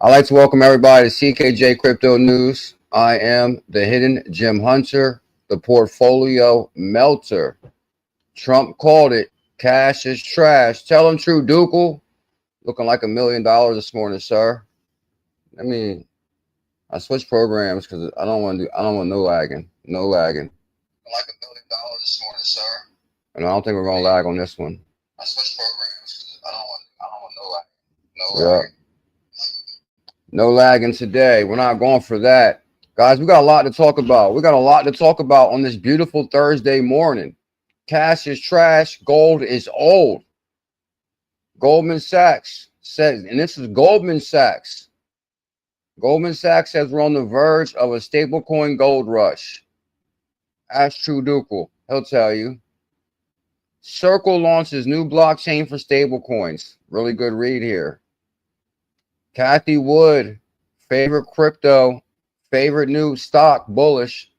I'd like to welcome everybody to CKJ Crypto News. I am the hidden gem hunter, the portfolio melter. Trump called it. Cash is trash. Tell him true, Dukel. Looking like $1 million this morning, sir. I switched programs because I don't want no lagging. No lagging. Like $1 million this morning, sir. And I don't think we're gonna lag on this one. I switched programs because I don't want no lagging. No lagging. No lagging today. We're not going for that. Guys, we got a lot to talk about. We got a lot to talk about on this beautiful Thursday morning. Cash is trash. Gold is old. Goldman Sachs says, and this is Goldman Sachs. Goldman Sachs says we're on the verge of a stablecoin gold rush. Ask True Dukel. He'll tell you. Circle launches new blockchain for stablecoins. Really good read here. Cathie Wood, favorite crypto, favorite new stock, bullish,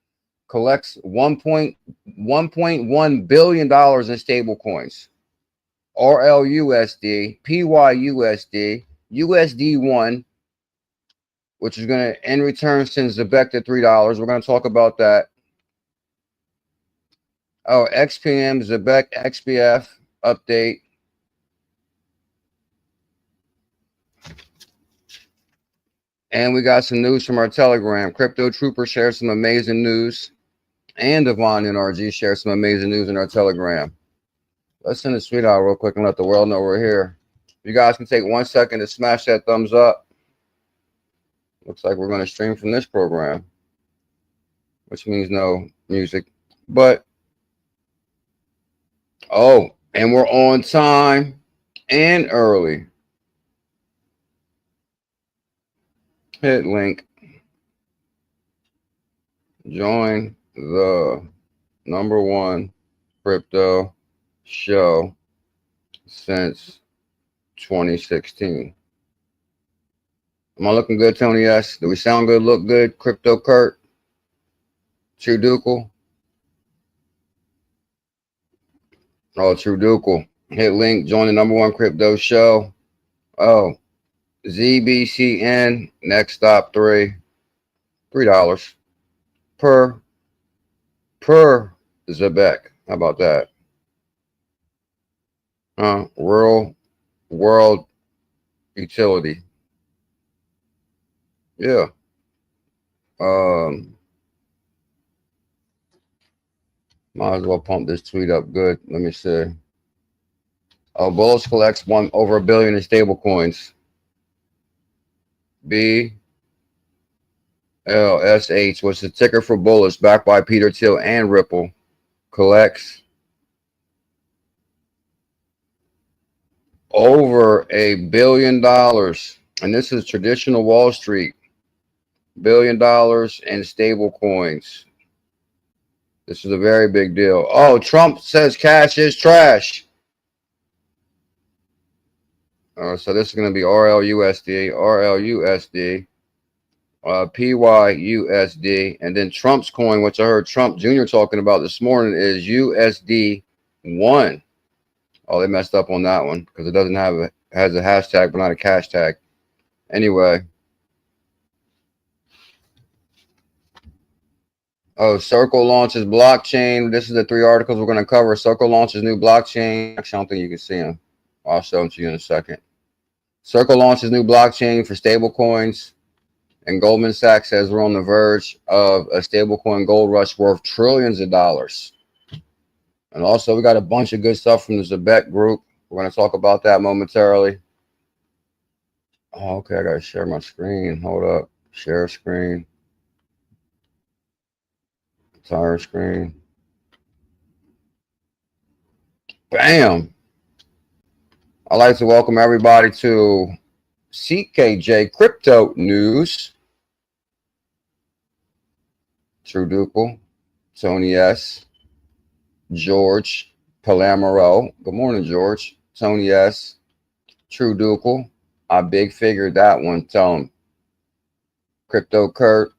collects $1.1 billion in stablecoins. RLUSD, PYUSD, USD1, which is going to, in return, send Zebec to $3. We're going to talk about that. Oh, XPM, Zebec, XBF, update. And we got some news from our Telegram. Crypto Trooper shared some amazing news. And Devon NRG shared some amazing news in our Telegram. Let's send a tweet out real quick and let the world know we're here. You guys can take 1 second to smash that thumbs up. Looks like we're going to stream from this program, which means no music. But, oh, and we're on time and early. Hit link. Join the #1 crypto show since 2016. Am I looking good, Tony S? Do we sound good, look good? Crypto Kurt? True Dukel? Oh, True Dukel. Hit link. Join the #1 crypto show. Oh. ZBCN, next stop $3 per Zebec. How about that? Real world utility. Yeah. Might as well pump this tweet up good. Let me see. Oh, Bullish collects over $1 billion in stablecoins. BLSH, what's the ticker for Bullish, backed by Peter Thiel and Ripple, collects over $1 billion. And this is traditional Wall Street. $1 billion in stable coins. This is a very big deal. Oh, Trump says cash is trash. So this is going to be RLUSD, PYUSD, and then Trump's coin, which I heard Trump Jr. talking about this morning, is USD1. Oh, they messed up on that one because it doesn't have has a hashtag but not a cash tag. Anyway. Oh, Circle launches blockchain. This is the 3 articles we're going to cover. Circle launches new blockchain. Actually, I don't think you can see them. I'll show them to you in a second. Circle launches new blockchain for stablecoins. And Goldman Sachs says we're on the verge of a stablecoin gold rush worth trillions of dollars. And also, we got a bunch of good stuff from the Zebec group. We're going to talk about that momentarily. Oh, okay, I got to share my screen. Hold up. Share screen. Entire screen. Bam. I'd like to welcome everybody to CKJ Crypto News. True Dukel, Tony S, George 𝕝𝕚𝕟𝕝. Good morning, George. Tony S, True Dukel. I big figured that one. Tell him. Crypto Kurt.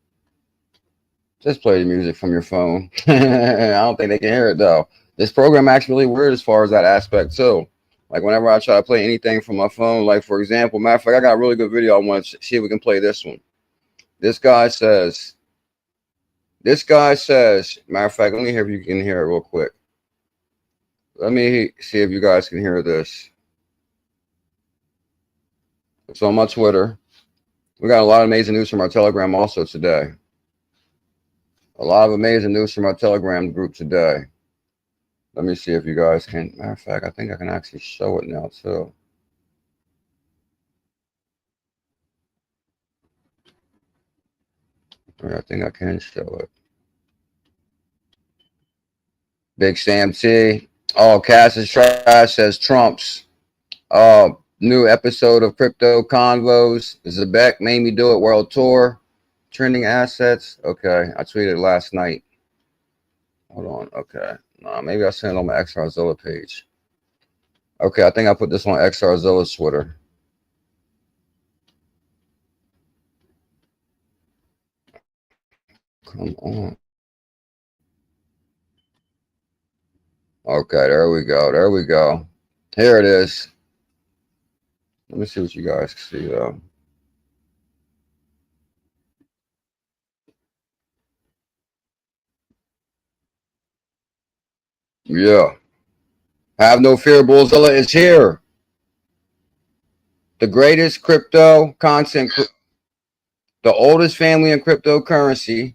Just play the music from your phone. I don't think they can hear it though. This program acts really weird as far as that aspect too. Like whenever I try to play anything from my phone, like for example, matter of fact, I got a really good video. I want to see if we can play this one. This guy says, matter of fact, let me hear if you can hear it real quick. Let me see if you guys can hear this. It's on my Twitter. We got a lot of amazing news from our Telegram also today. A lot of amazing news from our Telegram group today. Let me see if you guys can. Matter of fact, I think I can actually show it now too. I think I can show it. Big Sam T. Oh, Cass is trash, says Trump's. New episode of Crypto Convos. Zebec Made Me Do It World Tour. Trending assets. Okay, I tweeted last night. Hold on. Okay. Nah, maybe I sent it on my XRZILLA page. Okay, I think I put this on XRZILLA's Twitter. Come on. Okay, there we go. There we go. Here it is. Let me see what you guys can see though. Yeah. Have no fear, BuLLZiLLa is here. The greatest crypto content, the oldest family in cryptocurrency.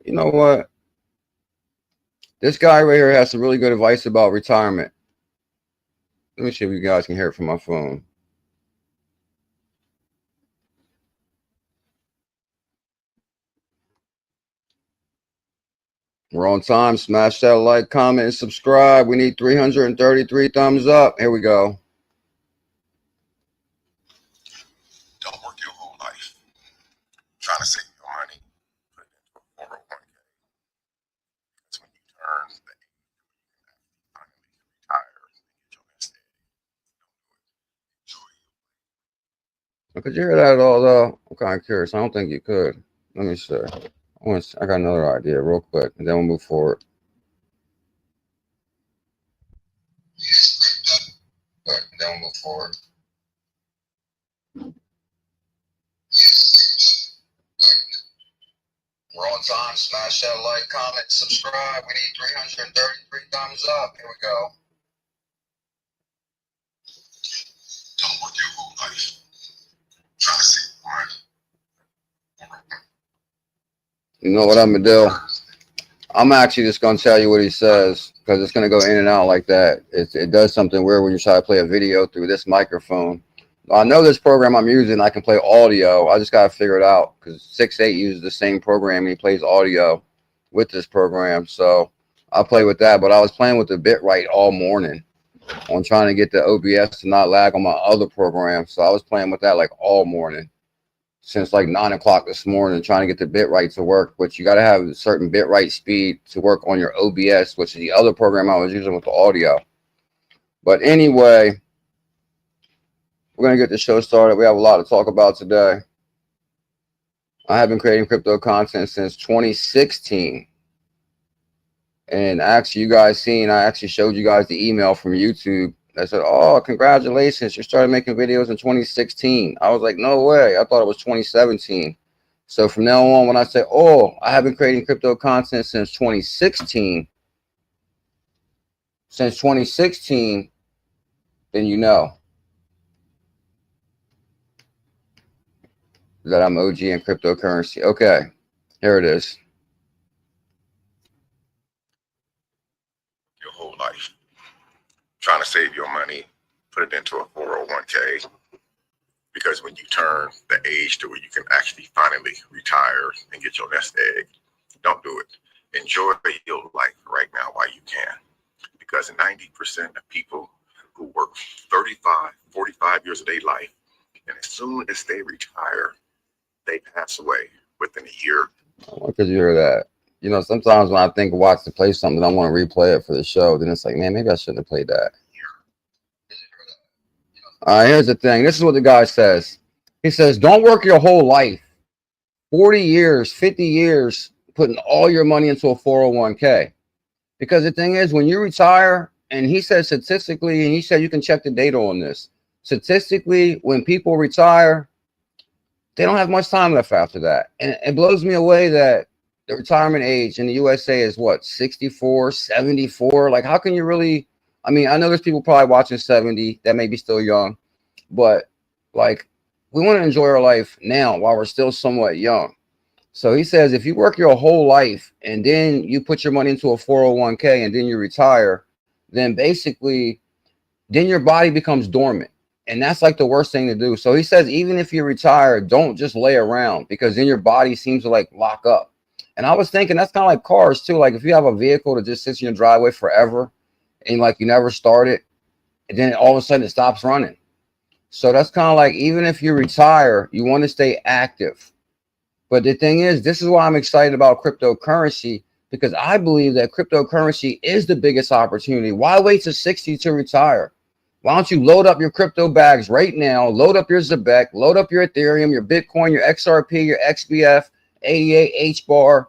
You know what? This guy right here has some really good advice about retirement. Let me see if you guys can hear it from my phone. We're on time. Smash that like, comment, and subscribe. We need 333 thumbs up. Here we go. Don't work your whole life trying to save your money, put it into a 401k. That's when you turn the age you finally retire and get your nest egg. Enjoy your Could you hear that at all, though? I'm kind of curious. I don't think you could. Let me see. I got another idea real quick, and then we'll move forward. We're on time. Smash that like, comment, subscribe. We need 333 thumbs up. Here we go. Don't work your whole life trying to save your money. You know what I'm going to do? I'm actually just going to tell you what he says, because it's going to go in and out like that. It does something weird when you try to play a video through this microphone. I know this program I'm using, I can play audio. I just got to figure it out, because 6.8 uses the same program and he plays audio with this program. So I'll play with that. But I was playing with the bitrate all morning on trying to get the OBS to not lag on my other program. So I was playing with that like all morning, since like 9 o'clock this morning, trying to get the bitrate to work. But you got to have a certain bitrate speed to work on your OBS, which is the other program I was using with the audio. But anyway, we're going to get the show started. We have a lot to talk about today. I have been creating crypto content since 2016. And actually, you guys seen, I actually showed you guys the email from YouTube that said, oh, congratulations, you started making videos in 2016. I was like, no way. I thought it was 2017. So from now on, when I say, oh, I have been creating crypto content since 2016, then you know that I'm OG in cryptocurrency. Okay, here it is. Your whole life trying to save your money, put it into a 401k. Because when you turn the age to where you can actually finally retire and get your nest egg, don't do it. Enjoy your life right now while you can. Because 90% of people who work 35, 45 years of their life, and as soon as they retire, they pass away within a year. Why could you hear that? You know, sometimes when I think watch to play something, I want to replay it for the show. Then it's like, man, maybe I shouldn't have played that. All right, here's the thing. This is what the guy says. He says, don't work your whole life, 40 years, 50 years, putting all your money into a 401k. Because the thing is, when you retire, and he said statistically, and he said you can check the data on this. Statistically, when people retire, they don't have much time left after that. And it blows me away that the retirement age in the USA is what, 64, 74? Like, how can you really, I mean, I know there's people probably watching 70 that may be still young, but like, we want to enjoy our life now while we're still somewhat young. So he says, if you work your whole life and then you put your money into a 401k and then you retire, then basically, then your body becomes dormant. And that's like the worst thing to do. So he says, even if you retire, don't just lay around, because then your body seems to like lock up. And I was thinking that's kind of like cars too. Like if you have a vehicle that just sits in your driveway forever and like you never start it, and then all of a sudden it stops running. So that's kind of like, even if you retire, you want to stay active. But the thing is, this is why I'm excited about cryptocurrency, because I believe that cryptocurrency is the biggest opportunity. Why wait to 60 to retire? Why don't you load up your crypto bags right now? Load up your Zebec, load up your Ethereum, your Bitcoin, your XRP, your XBF, 88, HBAR,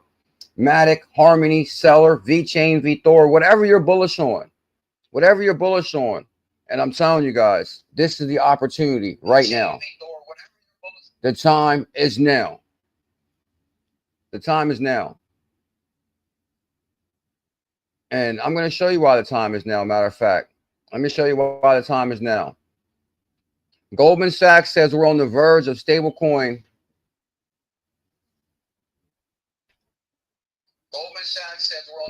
Matic, Harmony, Seller, VeChain, VeThor, whatever you're bullish on. Whatever you're bullish on. And I'm telling you guys, this is the opportunity right now. The time is now. The time is now. And I'm going to show you why the time is now, matter of fact. Let me show you why the time is now. Goldman Sachs says we're on the verge of stablecoin.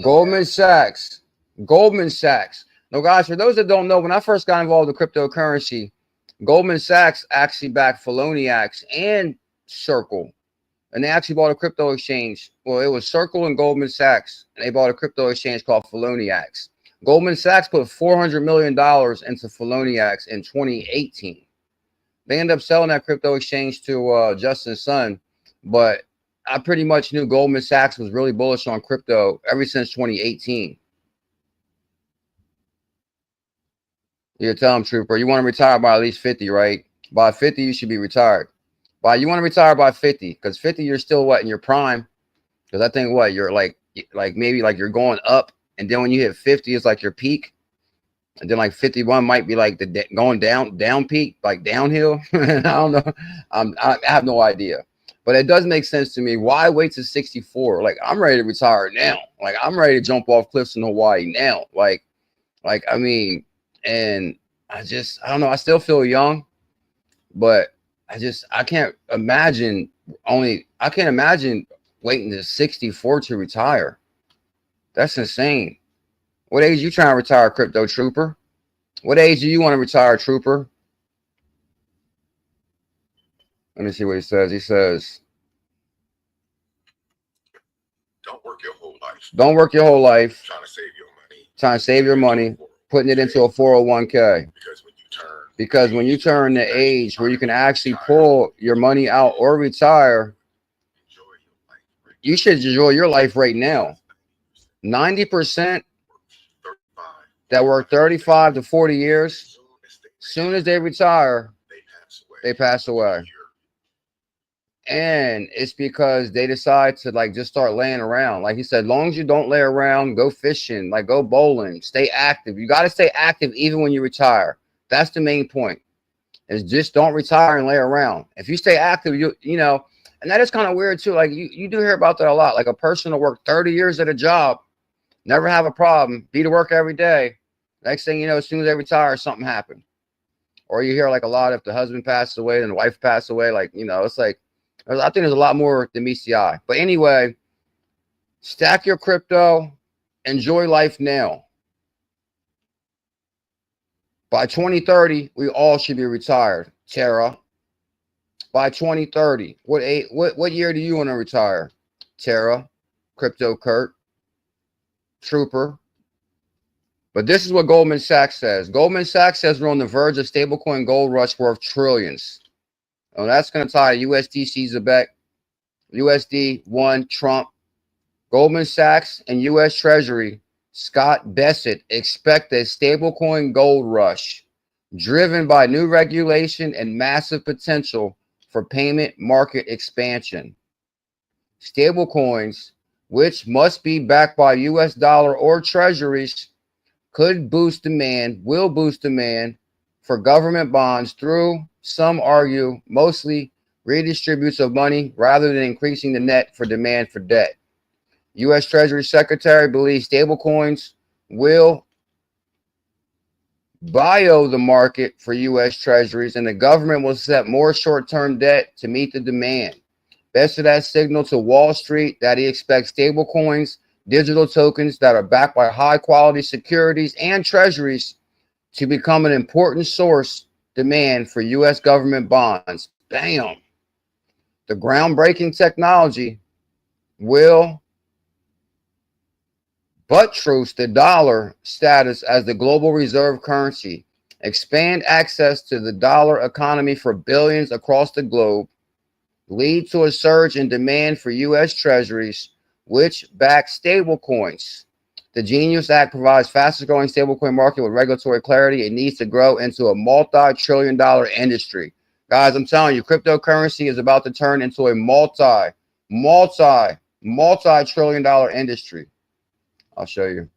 Goldman Sachs. Now, guys, for those that don't know, when I first got involved with cryptocurrency, Goldman Sachs actually backed 𝕊𝕚𝕟𝕤𝕤 and Circle. And they actually bought a crypto exchange. Well, it was Circle and Goldman Sachs. And they bought a crypto exchange called 𝕊𝕚𝕟𝕤𝕤. Goldman Sachs put $400 million into 𝕊𝕚𝕟𝕤𝕤 in 2018. They ended up selling that crypto exchange to Justin Sun. But I pretty much knew Goldman Sachs was really bullish on crypto ever since 2018. You tell them, Trooper, you want to retire by at least 50, right? By 50, you should be retired. You want to retire by 50, because 50, you're still what, in your prime? Because I think what, you're like maybe like you're going up, and then when you hit 50, it's like your peak, and then like 51 might be like the going down peak, like downhill. I don't know. I have no idea, but it does make sense to me. Why wait to 64? Like, I'm ready to retire now. Like, I'm ready to jump off cliffs in Hawaii now. Like I mean, and I don't know. I still feel young, but I can't imagine waiting to 64 to retire. That's insane. What age you trying to retire, Crypto Trooper? What age do you want to retire, Trooper? Let me see what he says. He says, don't work your whole life. Don't work your whole life. Trying to save your money. Trying to save your money, putting it into a 401k. Because when you turn the age where you can actually pull your money out or retire, you should enjoy your life right now. 90% that work 35 to 40 years, soon as they retire, they pass away. And it's because they decide to like just start laying around. Like he said, long as you don't lay around, go fishing, like go bowling, stay active. You got to stay active even when you retire. That's the main point, is just don't retire and lay around. If you stay active, you know, and that is kind of weird too. Like you do hear about that a lot. Like a person will work 30 years at a job, never have a problem, be to work every day. Next thing you know, as soon as they retire, something happened. Or you hear like a lot, if the husband passed away and the wife passed away, like, you know, it's like, I think there's a lot more than meets the eye. But anyway, stack your crypto, enjoy life now. By 2030, we all should be retired. Tara. By 2030, what year do you want to retire? Tara, Crypto Kurt, Trooper. But this is what Goldman Sachs says. Goldman Sachs says we're on the verge of stablecoin gold rush worth trillions. Oh, that's going to tie USDC Zebec, USD 1 Trump. Goldman Sachs and U.S. Treasury Scott Bessent expect a stablecoin gold rush driven by new regulation and massive potential for payment market expansion. Stablecoins which must be backed by US dollar or treasuries, could boost demand, will boost demand for government bonds through, some argue, mostly redistributes of money rather than increasing the net for demand for debt. U.S. Treasury Secretary believes stablecoins will bio the market for U.S. Treasuries, and the government will set more short-term debt to meet the demand. Bessada signaled to Wall Street that he expects stablecoins, digital tokens that are backed by high-quality securities and treasuries, to become an important source demand for U.S. government bonds. Bam! The groundbreaking technology will buttress the dollar status as the global reserve currency, expand access to the dollar economy for billions across the globe, lead to a surge in demand for U.S. treasuries, which back stablecoins. The Genius Act provides fastest growing stablecoin market with regulatory clarity. It needs to grow into a multi-trillion-dollar industry. Guys, I'm telling you, cryptocurrency is about to turn into a multi-trillion-dollar industry. I'll show you.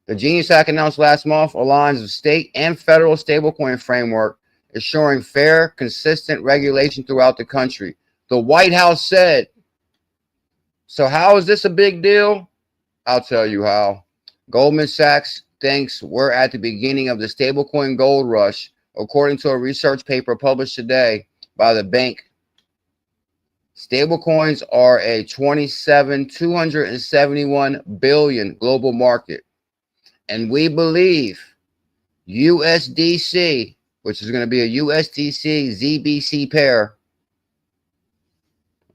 The Genius Act announced last month aligns the state and federal stablecoin framework, ensuring fair, consistent regulation throughout the country. The White House said. So how is this a big deal? I'll tell you how. Goldman Sachs thinks we're at the beginning of the stablecoin gold rush, according to a research paper published today by the bank. Stablecoins are a $271 billion global market. And we believe USDC, which is going to be a USDC ZBC pair.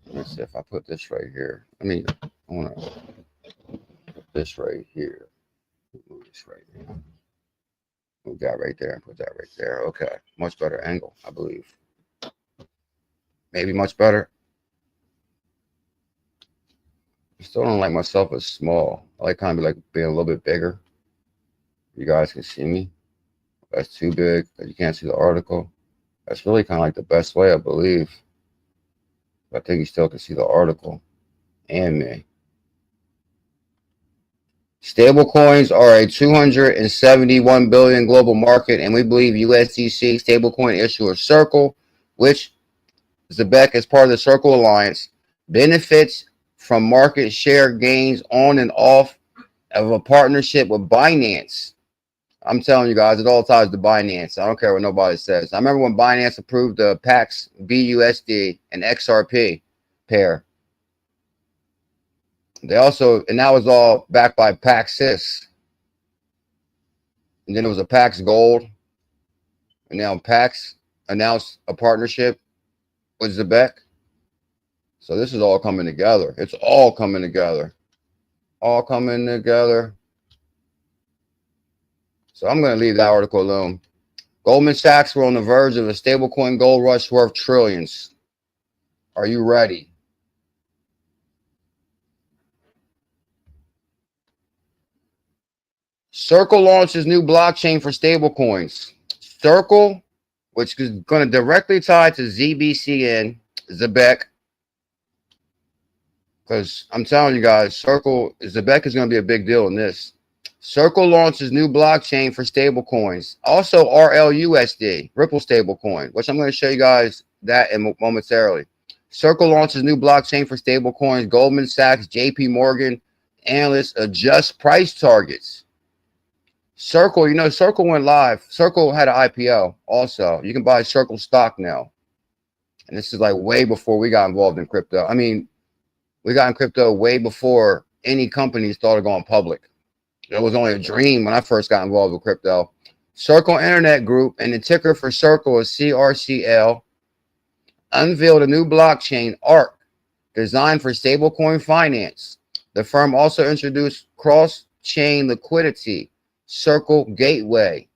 Let me see if I put this right here. I want to put this right here. Move this right here. Move that right there and put that right there. Okay. Much better angle, I believe. Maybe much better. I still don't like myself as small. I like kind of like being a little bit bigger. You guys can see me. That's too big because you can't see the article. That's really kind of like the best way, I believe. I think you still can see the article and me. Stablecoins are a $271 billion global market, and we believe USDC stablecoin issuer Circle, which Zebec is part of the Circle Alliance, benefits from market share gains on and off of a partnership with Binance. I'm telling you guys, it all ties to Binance. I don't care what nobody says. I remember when Binance approved the PAX BUSD and XRP pair. They also, and that was all backed by PAXis. And then it was a PAX Gold. And now PAX announced a partnership with Zebec. So this is all coming together. It's all coming together. All coming together. So I'm going to leave that article alone. Goldman Sachs were on the verge of a stablecoin gold rush worth trillions. Are you ready? Circle launches new blockchain for stablecoins. Circle, which is going to directly tie to ZBCN, Zebec. Because I'm telling you guys, Zebec is going to be a big deal in this. Circle launches new blockchain for stablecoins. Also RLUSD, Ripple stablecoin, which I'm going to show you guys that momentarily. Circle launches new blockchain for stablecoins. Goldman Sachs, JPMorgan analysts adjust price targets. Circle, you know, Circle went live. Circle had an IPO also. You can buy Circle stock now. And this is like way before we got involved in crypto. I mean, we got in crypto way before any companies started going public. It was only a dream when I first got involved with crypto. Circle Internet Group, and the ticker for Circle is CRCL, unveiled a new blockchain, ARC, designed for stablecoin finance. The firm also introduced cross-chain liquidity, Circle Gateway.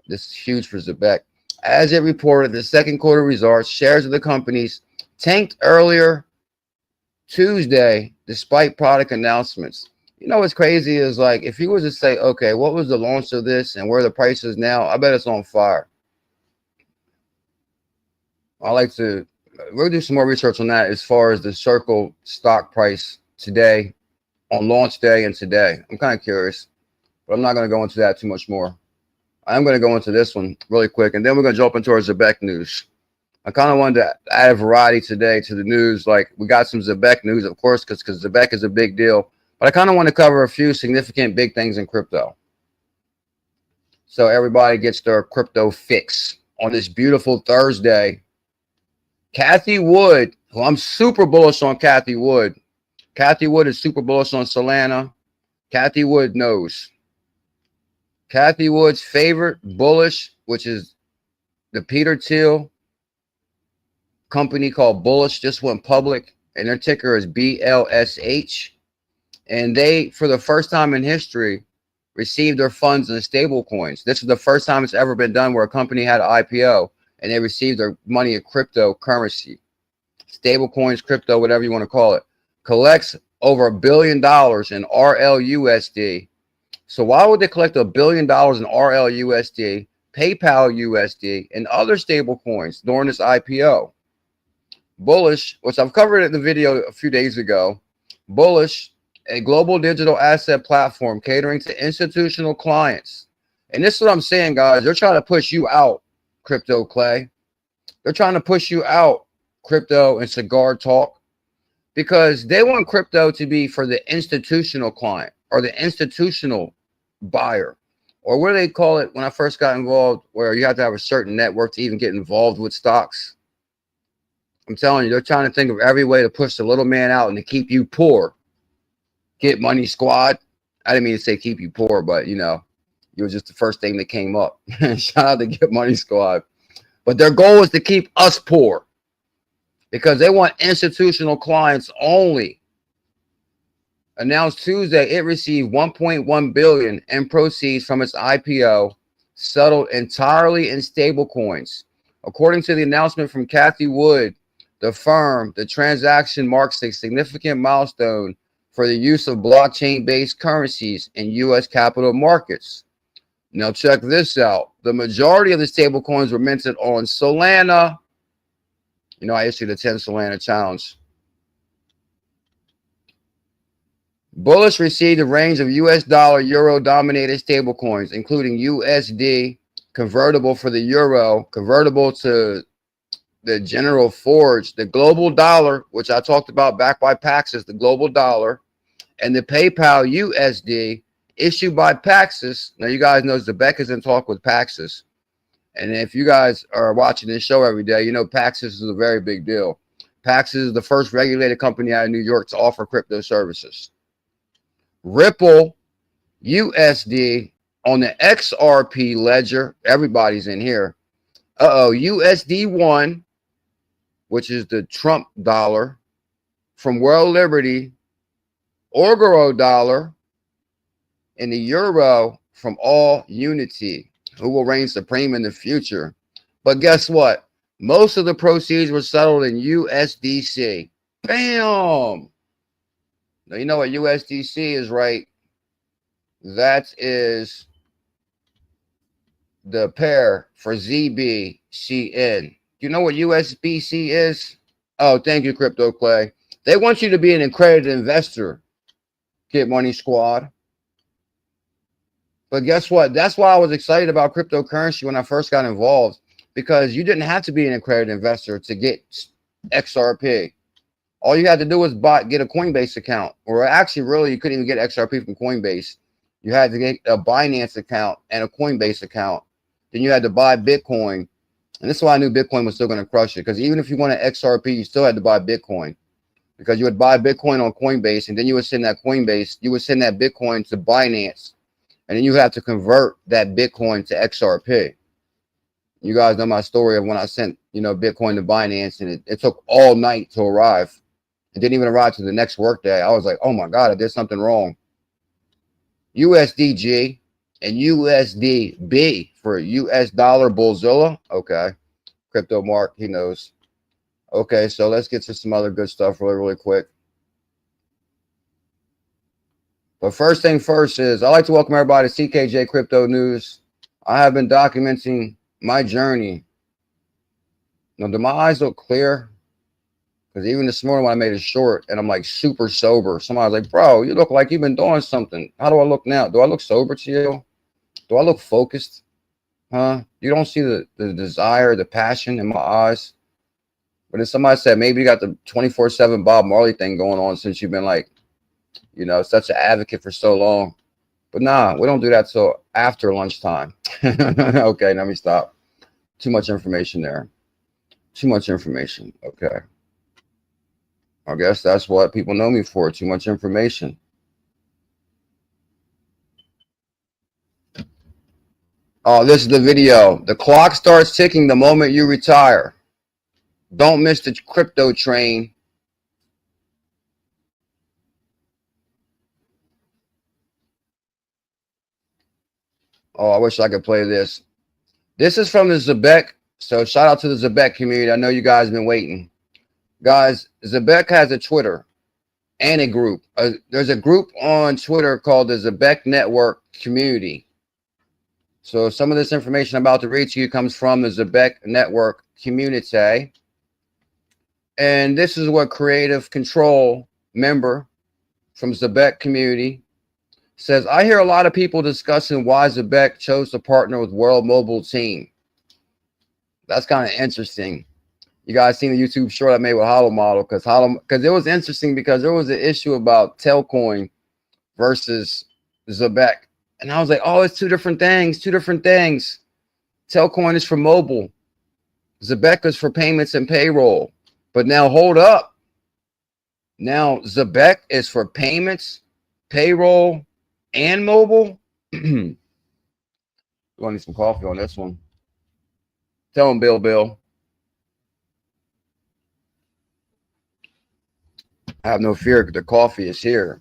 This is huge for Zebec. As it reported, the second quarter results, shares of the companies tanked earlier Tuesday despite product announcements. You know what's crazy is, like, if you were to say, okay, what was the launch of this and where the price is now, I bet it's on fire. We'll do some more research on that as far as the Circle stock price today on launch day and today. I'm kind of curious, but I'm not going to go into that too much more. I'm going to go into this one really quick, and then we're going to jump into our Zebec news. I kind of wanted to add a variety today to the news. Like, we got some Zebec news, of course, because Zebec is a big deal. But I kind of want to cover a few significant big things in crypto, so everybody gets their crypto fix on this beautiful Thursday. Cathie Wood, who I'm super bullish on Cathie Wood. Cathie Wood is super bullish on Solana. Cathie Wood knows. Cathie Wood's favorite bullish, which is the Peter Thiel company called Bullish, just went public, and their ticker is BLSH. And they, for the first time in history, received their funds in stablecoins. This is the first time it's ever been done where a company had an IPO and they received their money in cryptocurrency. Stablecoins, crypto, whatever you want to call it. Collects over $1 billion in RLUSD. So why would they collect $1 billion in RLUSD, PayPal USD, and other stablecoins during this IPO? Bullish, which I've covered in the video a few days ago. Bullish, a global digital asset platform catering to institutional clients. And this is what I'm saying, guys. They're trying to push you out, Crypto Clay. They're trying to push you out, Crypto and Cigar Talk, because they want crypto to be for the institutional client or the institutional buyer, or what do they call it when I first got involved, where you have to have a certain network to even get involved with stocks. I'm telling you, they're trying to think of every way to push the little man out and to keep you poor. Get Money Squad. I didn't mean to say keep you poor, but you know, it was just the first thing that came up. Shout out to Get Money Squad. But their goal is to keep us poor because they want institutional clients only. Announced Tuesday, it received $1.1 billion in proceeds from its IPO, settled entirely in stablecoins. According to the announcement from Cathie Wood, the firm, the transaction marks a significant milestone for the use of blockchain-based currencies in U.S. capital markets. Now check this out. The majority of the stablecoins were minted on Solana. You know, I issued a 10 Solana challenge. Bullish received a range of US dollar, euro dominated stablecoins, including USD, convertible for the euro, convertible to the general forge, the global dollar, which I talked about back by Paxos, the global dollar, and the PayPal USD issued by Paxos. Now, you guys know Zebec is in talk with Paxos. And if you guys are watching this show every day, you know Paxos is a very big deal. Paxos is the first regulated company out of New York to offer crypto services. Ripple USD on the XRP ledger. Everybody's in here. USD1, which is the Trump dollar, from World Liberty, 𝕝𝕚𝕟 dollar, and the euro from All Unity, who will reign supreme in the future. But guess what? Most of the proceeds were settled in USDC. Bam! Now, you know what USDC is, right? That is the pair for ZBCN. You know what USBC is? Oh, thank you, Crypto Clay. They want you to be an accredited investor, Get Money Squad. But guess what? That's why I was excited about cryptocurrency when I first got involved, because you didn't have to be an accredited investor to get XRP. All you had to do was get a Coinbase account, or actually, really, you couldn't even get XRP from Coinbase. You had to get a Binance account and a Coinbase account. Then you had to buy Bitcoin. And this is why I knew Bitcoin was still going to crush it, because even if you wanted XRP, you still had to buy Bitcoin, because you would buy Bitcoin on Coinbase, and then you would send that Coinbase, you would send that Bitcoin to Binance, and then you have to convert that Bitcoin to XRP. You guys know my story of when I sent, you know, Bitcoin to Binance, and it took all night to arrive. It didn't even arrive to the next workday. I was like, oh my God, I did something wrong. USDG and USDB for US dollar BuLLZiLLa. Okay. Crypto Mark, he knows. Okay, so let's get to some other good stuff really quick. But first thing first is, I'd like to welcome everybody to CKJ Crypto News. I have been documenting my journey. Now, do my eyes look clear? Because even this morning when I made a short and I'm like super sober, somebody's like, bro, you look like you've been doing something. How do I look now? Do I look sober to you? Do I look focused? Huh? You don't see the desire, the passion in my eyes? But then somebody said, maybe you got the 24/7 Bob Marley thing going on since you've been like, you know, such an advocate for so long. But nah, we don't do that till after lunchtime. Okay, let me stop. Too much information there. Too much information. Okay. I guess that's what people know me for. Too much information. Oh, this is the video. The clock starts ticking the moment you retire. Don't miss the crypto train. Oh, I wish I could play this. This is from the Zebec. So shout out to the Zebec community. I know you guys have been waiting. Guys, Zebec has a Twitter and a group. There's a group on Twitter called the Zebec Network Community. So some of this information I'm about to read to you comes from the Zebec Network Community. And this is what Creative Control member from Zebec Community says. I hear a lot of people discussing why Zebec chose to partner with World Mobile Team. That's kind of interesting. You guys seen the YouTube short I made with HODL model because it was interesting because there was an issue about Tailcoin versus Zebec. And I was like, oh, it's two different things, two different things. Tailcoin is for mobile. Zebec is for payments and payroll. But now hold up. Now Zebec is for payments, payroll, and mobile. We're gonna need some coffee on this one. Tell him, Bill. I have no fear. The coffee is here.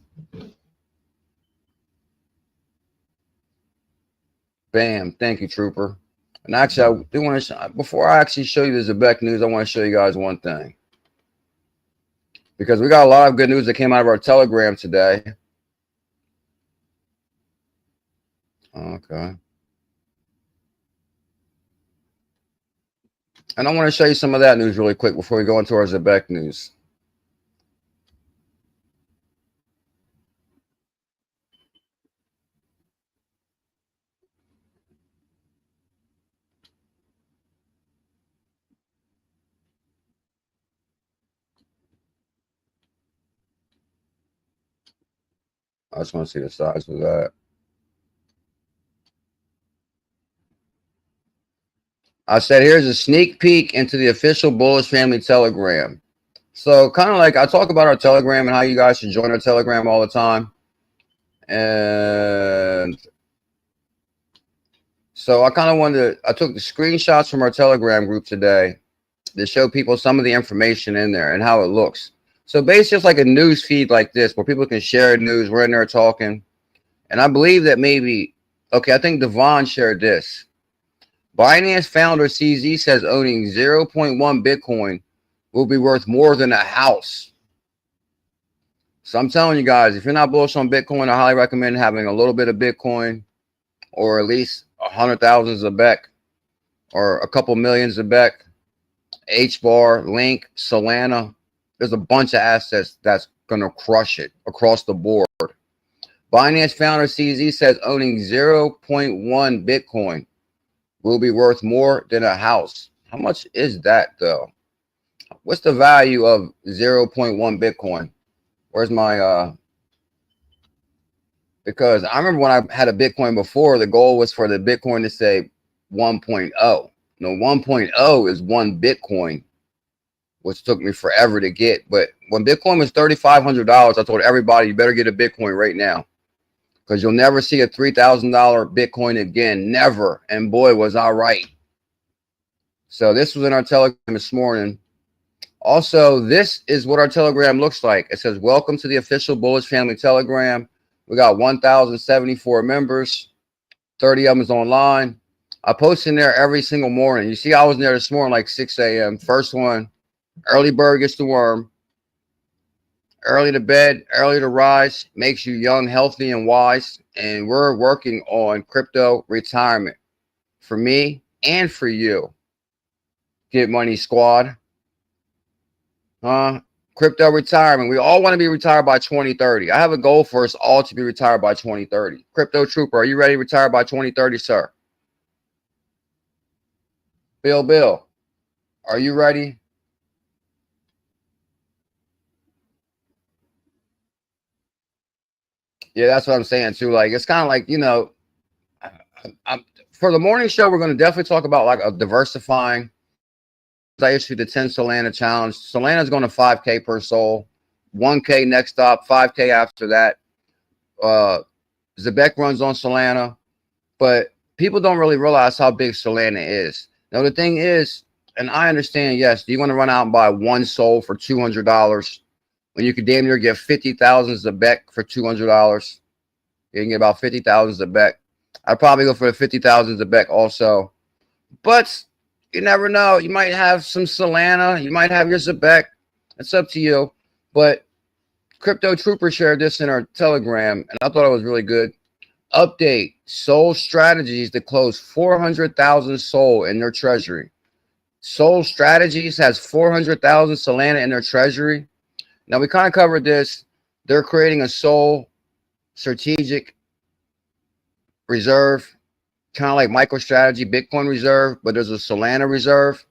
Bam. Thank you, Trooper. And actually, I do want to, before I actually show you the Zebec news, I want to show you guys one thing. Because we got a lot of good news that came out of our Telegram today. Okay. And I want to show you some of that news really quick before we go into our Zebec news. I just want to see the size of that. I said, here's a sneak peek into the official Bullish Family Telegram. So kind of like I talk about our Telegram and how you guys should join our Telegram all the time. And so I kind of wanted to, I took the screenshots from our Telegram group today to show people some of the information in there and how it looks. So basically it's like a news feed like this where people can share news. We're in there talking. And I believe that maybe, okay, I think Devon shared this. Binance founder CZ says owning 0.1 Bitcoin will be worth more than a house. So I'm telling you guys, if you're not bullish on Bitcoin, I highly recommend having a little bit of Bitcoin or at least 100,000 Zebec or a couple million Zebec, HBAR, Link, Solana. There's a bunch of assets that's going to crush it across the board. Binance founder CZ says owning 0.1 Bitcoin will be worth more than a house. How much is that though? What's the value of 0.1 Bitcoin? Where's my because I remember when I had a Bitcoin before, the goal was for the Bitcoin to say 1.0. No, 1.0 is 1 Bitcoin, which took me forever to get. But when Bitcoin was $3,500, I told everybody you better get a Bitcoin right now, because you'll never see a $3,000 Bitcoin again. Never. And boy, was I right. So this was in our Telegram this morning. Also, this is what our Telegram looks like. It says, welcome to the official Bullish Family Telegram. We got 1,074 members. 30 of them is online. I post in there every single morning. You see, I was in there this morning like 6 a.m. First one, early bird gets the worm. Early to bed, early to rise, makes you young, healthy, and wise. And we're working on crypto retirement for me and for you. Get Money Squad. Crypto retirement. We all want to be retired by 2030. I have a goal for us all to be retired by 2030. Crypto Trooper, are you ready to retire by 2030, sir? Bill, are you ready? Yeah, that's what I'm saying too. Like, it's kind of like, you know, for the morning show, we're going to definitely talk about like a diversifying. I issued the 10 Solana challenge. Solana is going to 5K per soul, 1K next up, 5K after that. Zebec runs on Solana, but people don't really realize how big Solana is. Now, the thing is, and I understand, yes, do you want to run out and buy one soul for $200 when you could damn near get 50,000 Zebec for $200? You can get about 50,000 Zebec. I'd probably go for the 50,000 Zebec also. But you never know. You might have some Solana. You might have your Zebec. It's up to you. But Crypto Trooper shared this in our Telegram, and I thought it was really good. Update. Sol Strategies to close 400,000 Sol in their treasury. Sol Strategies has 400,000 Solana in their treasury. Now, we kind of covered this. They're creating a Sol strategic reserve, kind of like MicroStrategy Bitcoin reserve, but there's a Solana reserve.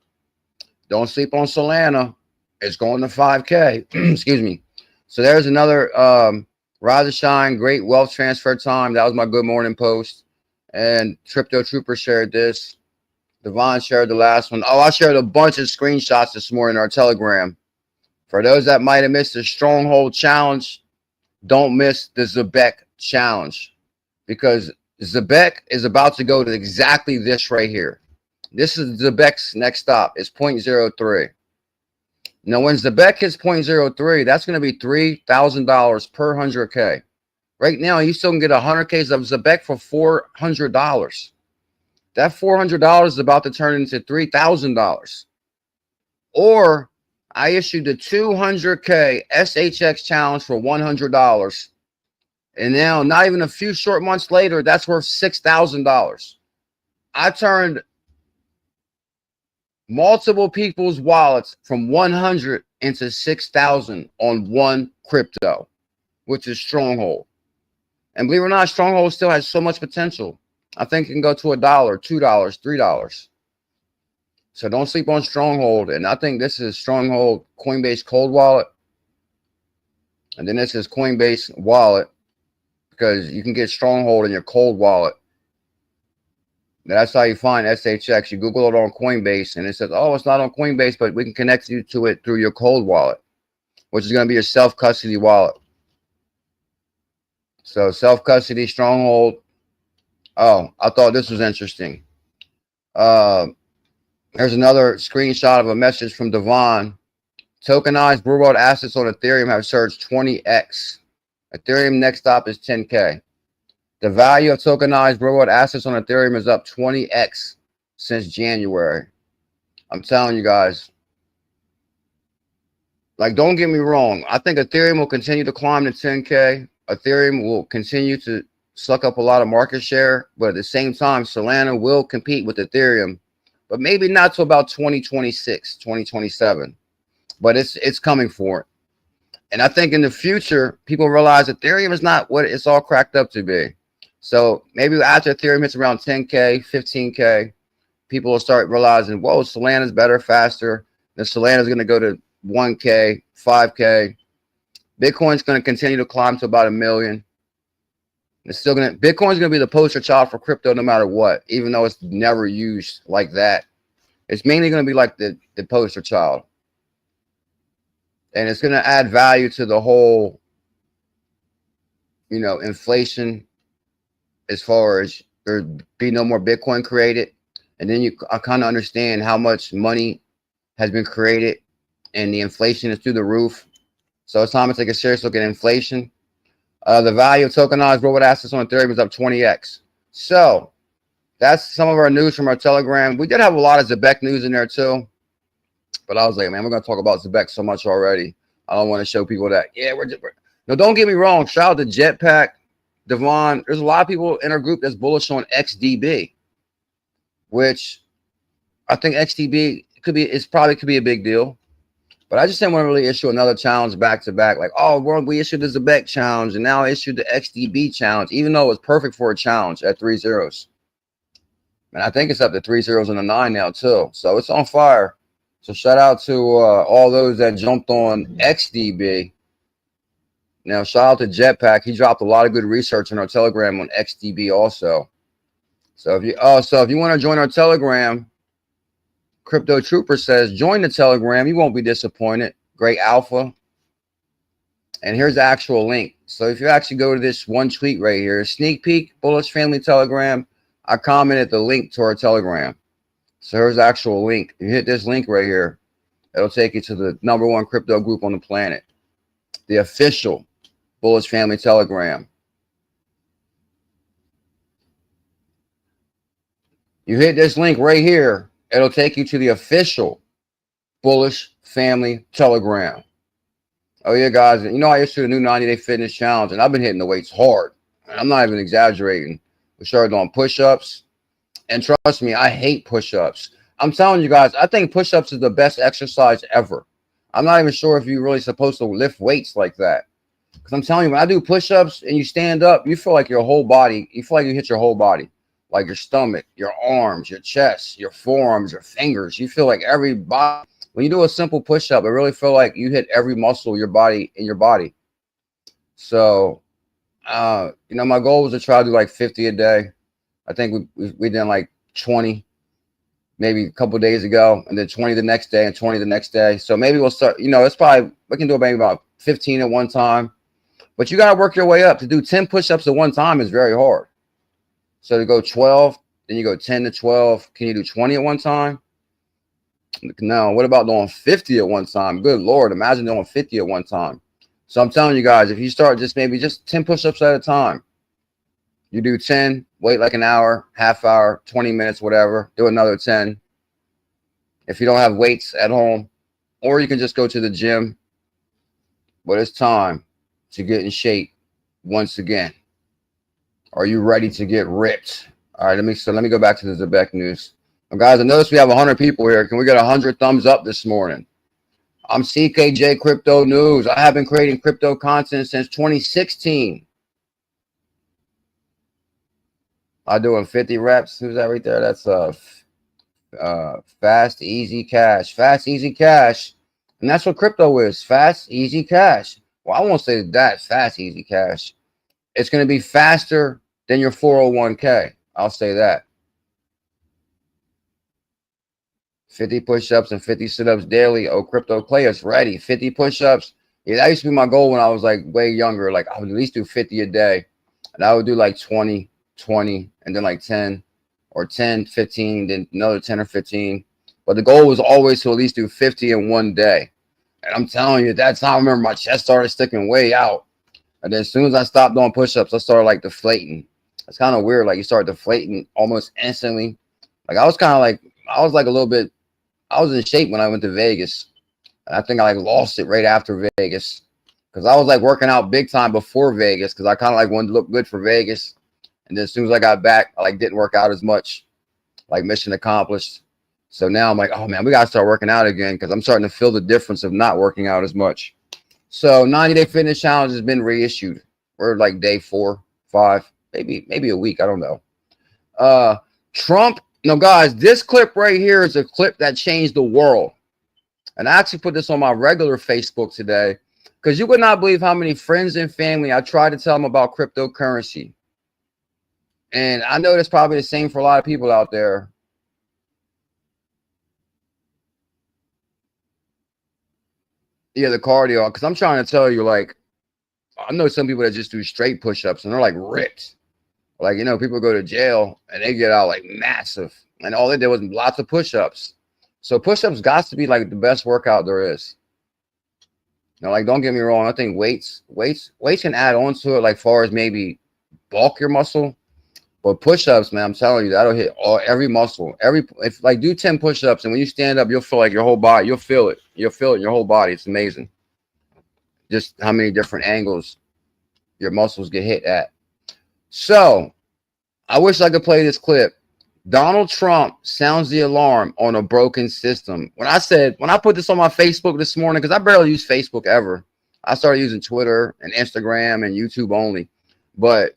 Don't sleep on Solana. It's going to 5K. Excuse me. So there's another Rise and Shine, great wealth transfer time. That was my good morning post. And Crypto Trooper shared this. Devon shared the last one. Oh, I shared a bunch of screenshots this morning in our Telegram. For those that might have missed the Stronghold Challenge, don't miss the Zebec Challenge, because Zebec is about to go to exactly this right here. This is Zebec's next stop. It's 0.03. Now, when Zebec hits 0.03, that's going to be $3,000 per 100K. Right now, you still can get 100Ks of Zebec for $400. That $400 is about to turn into $3,000. Or I issued the 200K SHX challenge for $100. And now, not even a few short months later, that's worth $6,000. I turned multiple people's wallets from 100 into 6,000 on one crypto, which is Stronghold. And believe it or not, Stronghold still has so much potential. I think it can go to $1, $2, $3. So don't sleep on Stronghold. And I think this is Stronghold Coinbase Cold Wallet. And then this is Coinbase Wallet, because you can get Stronghold in your cold wallet. That's how you find SHX. You Google it on Coinbase, and it says, oh, it's not on Coinbase, but we can connect you to it through your cold wallet, which is going to be your self-custody wallet. So self-custody, Stronghold. Oh, I thought this was interesting. There's another screenshot of a message from Devon. Tokenized real-world assets on Ethereum have surged 20x. Ethereum next stop is 10K. The value of tokenized real-world assets on Ethereum is up 20x since January. I'm telling you guys. Like, don't get me wrong. I think Ethereum will continue to climb to 10K. Ethereum will continue to suck up a lot of market share. But at the same time, Solana will compete with Ethereum. But maybe not till about 2026, 2027. But it's coming for it. And I think in the future, people realize Ethereum is not what it's all cracked up to be. So maybe after Ethereum hits around 10K, 15K, people will start realizing, whoa, Solana is better, faster. Then Solana is going to go to 1K, 5K. Bitcoin's going to continue to climb to about 1 million. It's still going to, Bitcoin's going to be the poster child for crypto no matter what, even though it's never used like that. It's mainly going to be like the poster child. And it's going to add value to the whole, you know, inflation, as far as there be no more Bitcoin created. And then I kind of understand how much money has been created and the inflation is through the roof. So it's time to take a serious look at inflation. The value of tokenized real-world assets on Ethereum is up 20x. So that's some of our news from our Telegram. We did have a lot of Zebec news in there too. But I was like, man, we're going to talk about Zebec so much already. I don't want to show people that, yeah, no, don't get me wrong. Shout out to Jetpack, Devon. There's a lot of people in our group that's bullish on XDB, which I think XDB could be a big deal. But I just didn't want to really issue another challenge back to back. Like, oh, well, we issued the Zebec challenge and now I issued the XDB challenge, even though it was perfect for a challenge at 3 zeros. And I think it's up to 3 zeros and a 9 now too. So it's on fire. So shout out to all those that jumped on XDB. Now, shout out to Jetpack. He dropped a lot of good research in our Telegram on XDB also. So if you want to join our Telegram, Crypto Trooper says, join the Telegram. You won't be disappointed. Great alpha. And here's the actual link. So if you actually go to this one tweet right here, sneak peek, Bullish Family Telegram, I commented the link to our Telegram. So here's the actual link. You hit this link right here, it'll take you to the #1 crypto group on the planet, the official Bullish Family Telegram. You hit this link right here, it'll take you to the official Bullish Family Telegram. Oh yeah, guys, you know I issued a new 90-day fitness challenge, and I've been hitting the weights hard. I'm not even exaggerating. We started doing push-ups, and trust me, I hate push-ups. I'm telling you guys, I think push-ups is the best exercise ever. I'm not even sure if you're really supposed to lift weights like that. Because I'm telling you, when I do push-ups and you stand up, you feel like your whole body, you feel like you hit your whole body. Like your stomach, your arms, your chest, your forearms, your fingers. You feel like every body. When you do a simple push-up, I really feel like you hit every muscle in your body. So, you know, my goal was to try to do like 50 a day. I think we did like 20 maybe a couple of days ago, and then 20 the next day and 20 the next day. So maybe we'll start, you know, it's probably, we can do maybe about 15 at one time. But you got to work your way up. To do 10 push-ups at one time is very hard. So to go 12, then you go 10 to 12. Can you do 20 at one time? No. What about doing 50 at one time? Good Lord, imagine doing 50 at one time. So I'm telling you guys, if you start just 10 push-ups at a time, you do 10, wait like an hour, half hour, 20 minutes, whatever, do another 10. If you don't have weights at home, or you can just go to the gym, but it's time to get in shape once again. Are you ready to get ripped? All right, let me go back to the Zebec news. Now, guys, I noticed we have 100 people here. Can we get 100 thumbs up this morning? I'm CKJ Crypto News. I have been creating crypto content since 2016. I'm doing 50 reps. Who's that right there? That's fast, easy cash. Fast, easy cash. And that's what crypto is. Fast, easy cash. Well, I won't say that. Fast, easy cash. It's going to be faster than your 401k. I'll say that. 50 push-ups and 50 sit-ups daily. Oh, crypto players ready. 50 push-ups. Yeah, that used to be my goal when I was like way younger. Like I would at least do 50 a day. And I would do like 20, and then like 10 or 10, 15, then another 10 or 15. But the goal was always to at least do 50 in one day. And I'm telling you, at that time, I remember my chest started sticking way out. And then as soon as I stopped doing push-ups, I started like deflating. It's kind of weird. Like you start deflating almost instantly. Like I was like a little bit, I was in shape when I went to Vegas. And I think I like lost it right after Vegas. Because I was like working out big time before Vegas. Because I kind of like wanted to look good for Vegas. And then as soon as I got back, I like didn't work out as much. Like mission accomplished. So now I'm like, oh man, we got to start working out again. Because I'm starting to feel the difference of not working out as much. So 90-day fitness challenge has been reissued. We're like day 4, 5, maybe a week. I don't know. Trump. No, guys, this clip right here is a clip that changed the world. And I actually put this on my regular Facebook today because you would not believe how many friends and family I tried to tell them about cryptocurrency. And I know that's probably the same for a lot of people out there. Yeah, the cardio, because I'm trying to tell you, like, I know some people that just do straight push-ups and they're like ripped. Like, you know, people go to jail and they get out like massive. And all they did was lots of push-ups. So push-ups got to be like the best workout there is. Now, like, don't get me wrong. I think weights can add on to it, like far as maybe bulk your muscle. But push-ups, man, I'm telling you, that'll hit every muscle. If like do 10 push-ups, and when you stand up, you'll feel like your whole body, you'll feel it. You'll feel it in your whole body. It's amazing. Just how many different angles your muscles get hit at. So I wish I could play this clip, Donald Trump sounds the alarm on a broken system. When I put this on my Facebook this morning, because I barely use Facebook ever. I started using Twitter and Instagram and YouTube only. But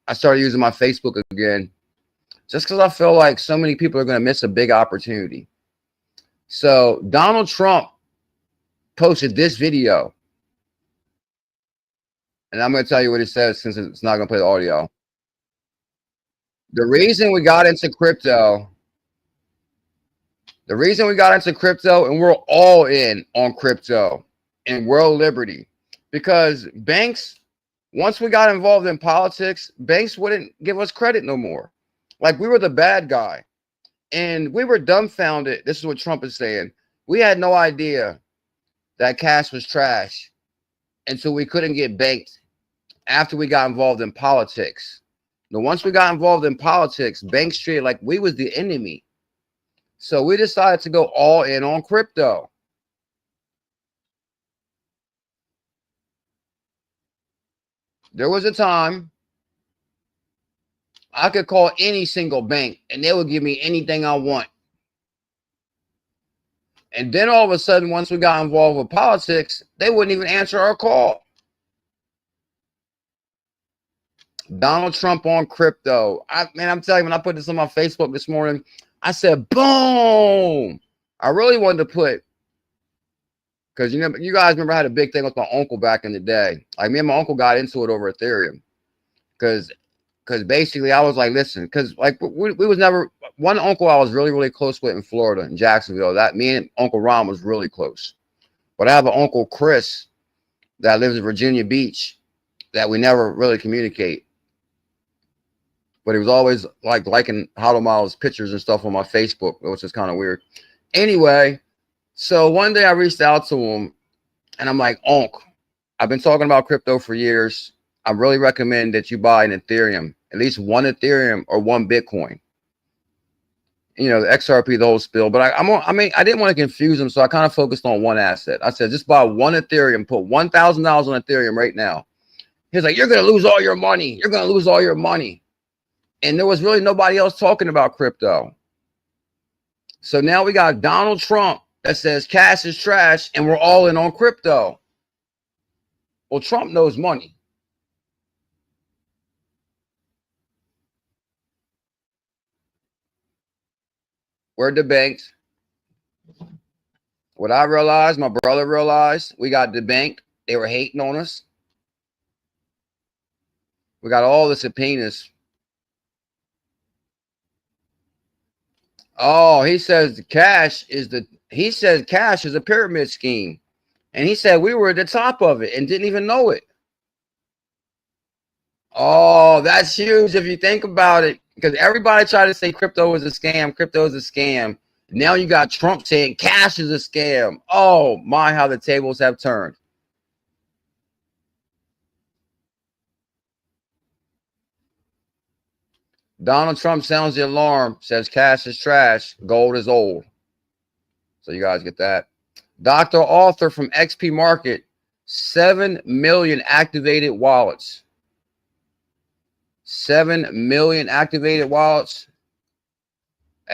I started using my Facebook again just because I feel like so many people are going to miss a big opportunity. So Donald Trump posted this video. And I'm going to tell you what it says since it's not going to play the audio. The reason we got into crypto, and we're all in on crypto and world liberty, because banks, once we got involved in politics, banks wouldn't give us credit no more. Like we were the bad guy. And we were dumbfounded. This is what Trump is saying. We had no idea that cash was trash until we couldn't get banked after we got involved in politics. Now, once we got involved in politics, banks treated like we was the enemy. So we decided to go all in on crypto. There was a time I could call any single bank and they would give me anything I want. And then all of a sudden, once we got involved with politics, they wouldn't even answer our call. Donald Trump on crypto. Man, I'm telling you, when I put this on my Facebook this morning, I said, boom. I really wanted to put, because you guys remember I had a big thing with my uncle back in the day. Like me and my uncle got into it over Ethereum. Because basically I was like, listen, because like we was never, one uncle I was really, really close with in Florida, in Jacksonville. That me and Uncle Ron was really close. But I have an Uncle Chris that lives in Virginia Beach that we never really communicate. But he was always like liking ℎ𝕐𝕗 pictures and stuff on my Facebook, which is kind of weird. Anyway, so one day I reached out to him and I'm like, Unc, I've been talking about crypto for years. I really recommend that you buy an Ethereum, at least one Ethereum or one Bitcoin. You know, the XRP, the whole spill. But I didn't want to confuse him, so I kind of focused on one asset. I said, just buy one Ethereum, put $1,000 on Ethereum right now. He's like, you're going to lose all your money. You're going to lose all your money. And there was really nobody else talking about crypto. So now we got Donald Trump that says cash is trash and we're all in on crypto. Well, Trump knows money. We're debanked. What I realized, my brother realized, we got debanked. They were hating on us. We got all the subpoenas. Oh, he says cash is a pyramid scheme. And he said we were at the top of it and didn't even know it. Oh, that's huge if you think about it. Because everybody tried to say crypto is a scam. Crypto is a scam. Now you got Trump saying cash is a scam. Oh, my, how the tables have turned. Donald Trump sounds the alarm, says cash is trash, gold is old. So you guys get that. Dr. Author from XP Market, 7 million activated wallets. 7 million activated wallets.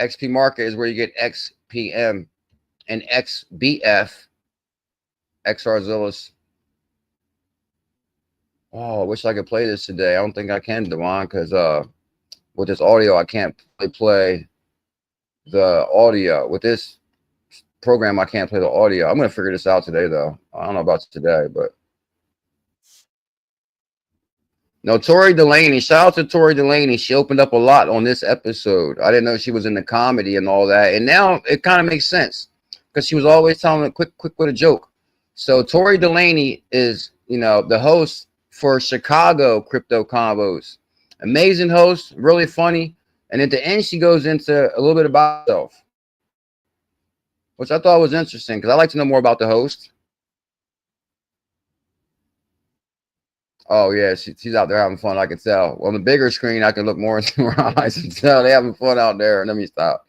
XP Market is where you get XPM and XBF, XRZILLAS. Oh, I wish I could play this today. I don't think I can, Devon, because with this audio, I can't play the audio. With this program, I can't play the audio. I'm going to figure this out today, though. I don't know about today, but. No, Tori Delaney. Shout out to Tori Delaney. She opened up a lot on this episode. I didn't know she was in the comedy and all that. And now it kind of makes sense because she was always telling a quick with a joke. So Tori Delaney is, you know, the host for Chicago Crypto Convos. Amazing host, really funny. And at the end, she goes into a little bit about herself, which I thought was interesting because I like to know more about the host. Oh, yeah, she's out there having fun, I can tell. On the bigger screen, I can look more into her eyes and tell they're having fun out there. Let me stop.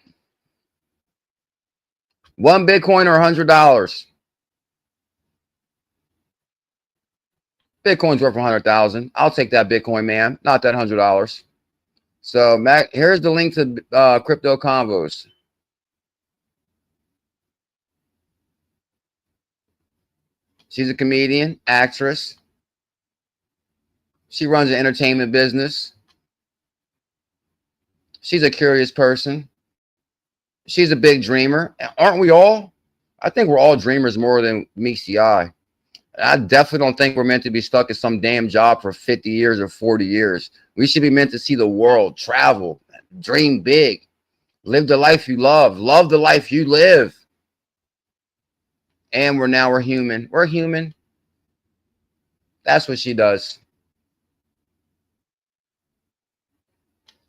One Bitcoin or $100? Bitcoin's worth 100,000. I'll take that Bitcoin, man. Not that $100. So Mac, here's the link to Crypto Convos. She's a comedian, actress. She runs an entertainment business. She's a curious person. She's a big dreamer. Aren't we all? I think we're all dreamers more than meets the eye. I definitely don't think we're meant to be stuck at some damn job for 50 years or 40 years. We should be meant to see the world, travel, dream big, live the life you love the life you live. And we're human. We're human. That's what she does.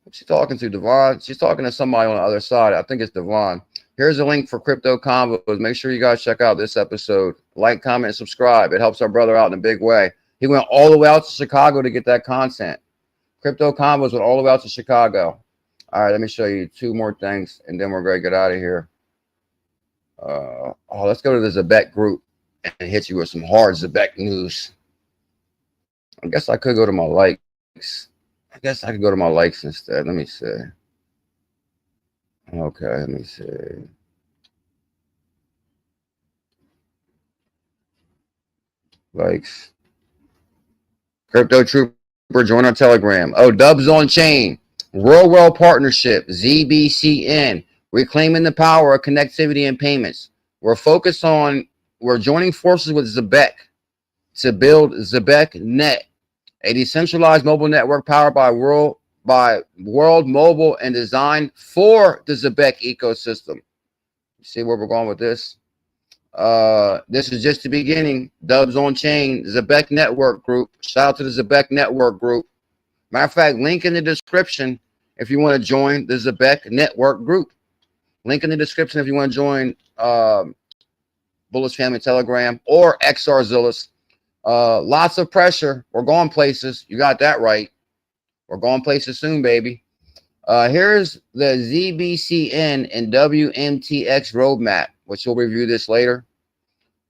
Who's she talking to, Devon? She's talking to somebody on the other side. I think it's Devon. Here's a link for Crypto Convos. Make sure you guys check out this episode. Like, comment, and subscribe. It helps our brother out in a big way. He went all the way out to Chicago to get that content. Crypto Convos went all the way out to Chicago. All right, let me show you two more things, and then we're going to get out of here. Let's go to the Zebec group and hit you with some hard Zebec news. I guess I could go to my likes. I guess I could go to my likes instead. Let me see. Okay, let me see. Likes. Crypto Trooper, join our Telegram. Oh, Dubs on Chain. Real Partnership. ZBCN. Reclaiming the power of connectivity and payments. We're joining forces with Zebec to build 𝕝𝕚𝕟𝕜𝕤, a decentralized mobile network powered by World Mobile and designed for the Zebec ecosystem. See where we're going with this? This is just the beginning. Dubs on Chain, Zebec Network Group. Shout out to the Zebec Network Group. Matter of fact, link in the description if you want to join the Zebec Network Group. Link in the description if you want to join Bullish Family Telegram or XRZILLAS. Lots of pressure. We're going places. You got that right. We're going places soon, baby. Here's the ZBCN and WMTX roadmap, which we'll review this later.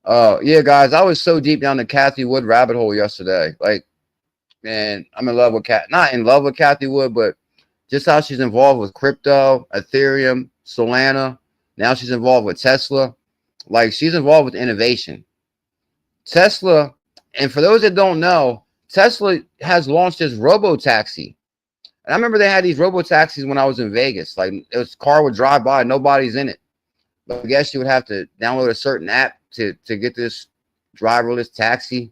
Yeah, guys, I was so deep down the Cathie Wood rabbit hole yesterday. Like, man, I'm in love with not in love with Cathie Wood, but just how she's involved with crypto, Ethereum, Solana. Now she's involved with Tesla. Like, she's involved with innovation. Tesla, and for those that don't know, Tesla has launched this robo-taxi. And I remember they had these robo-taxis when I was in Vegas. Like, it was car would drive by, nobody's in it. But I guess you would have to download a certain app to get this driverless taxi.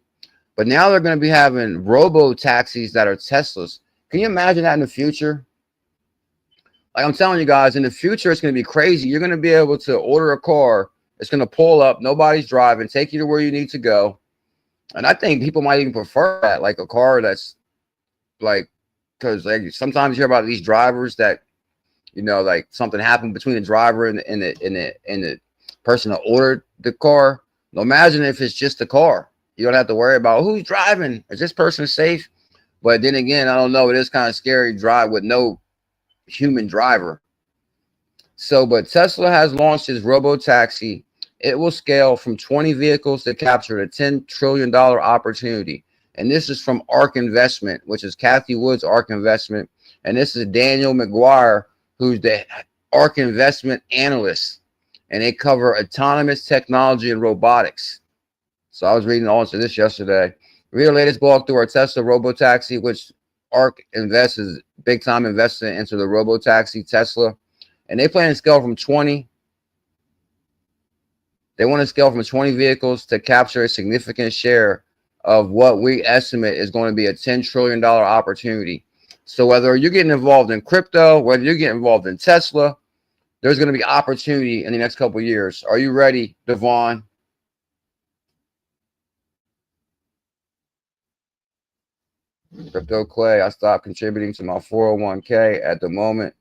But now they're going to be having robo-taxis that are Teslas. Can you imagine that in the future? Like, I'm telling you guys, in the future, it's going to be crazy. You're going to be able to order a car. It's going to pull up. Nobody's driving. Take you to where you need to go. And I think people might even prefer that, like a car that's like, because like sometimes you hear about these drivers that, you know, like something happened between the driver and the person that ordered the car. Now imagine if it's just the car. You don't have to worry about who's driving. Is this person safe? But then again, I don't know. It is kind of scary to drive with no human driver. So, but Tesla has launched its robo-taxi. It will scale from 20 vehicles to capture a $10 trillion opportunity. And this is from ARK Investment, which is Cathie Wood's ARK Investment. And this is Daniel McGuire, who's the ARK Investment analyst. And they cover autonomous technology and robotics. So I was reading all of this yesterday. Read the latest blog through our Tesla robo-taxi, which ARK invests is big-time investment into the robo-taxi Tesla. And they plan to scale from 20. They want to scale from 20 vehicles to capture a significant share of what we estimate is going to be a $10 trillion opportunity. So whether you're getting involved in crypto, whether you're getting involved in Tesla, there's going to be opportunity in the next couple of years. Are you ready, Devon? Crypto Clay, I stopped contributing to my 401k at the moment.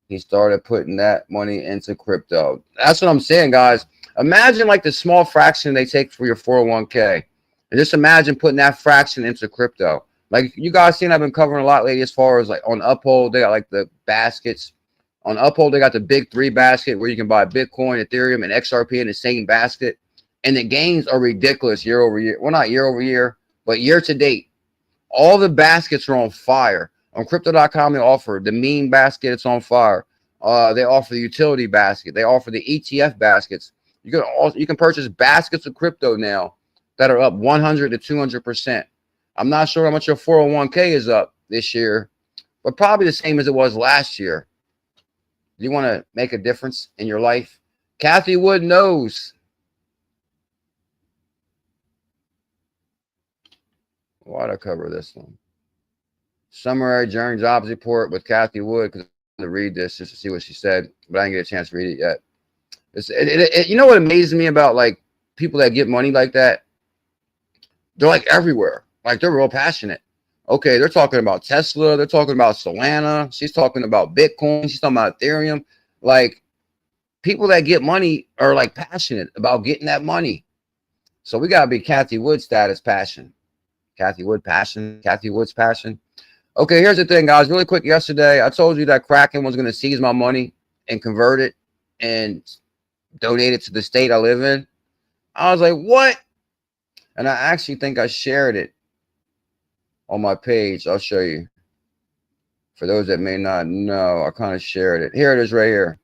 He started putting that money into crypto. That's what I'm saying, guys. Imagine like the small fraction they take for your 401k. And just imagine putting that fraction into crypto. Like you guys seen, I've been covering a lot lately as far as like on Uphold, they got like the baskets. On Uphold, they got the big 3 basket where you can buy Bitcoin, Ethereum, and XRP in the same basket. And the gains are ridiculous year over year. Well, not year over year, but year to date. All the baskets are on fire. On crypto.com, they offer the meme basket. It's on fire. They offer the utility basket. They offer the ETF baskets. You can purchase baskets of crypto now that are up 100 to 200%. I'm not sure how much your 401k is up this year, but probably the same as it was last year. Do you want to make a difference in your life? Cathie Wood knows. Why'd I cover this one? Summary Journey Jobs Report with Cathie Wood, because I'm going to read this just to see what she said, but I didn't get a chance to read it yet. You know what amazes me about like people that get money like that? They're like everywhere. Like they're real passionate. Okay, they're talking about Tesla. They're talking about Solana. She's talking about Bitcoin. She's talking about Ethereum. Like people that get money are like passionate about getting that money. So we got to be Cathie Wood status passion. Cathie Wood passion. Cathie Wood's passion. Okay, here's the thing, guys. Really quick, yesterday, I told you that Kraken was going to seize my money and convert it and donate it to the state I live in. I was like, what? And I actually think I shared it on my page. I'll show you. For those that may not know, I kind of shared it. Here it is right here.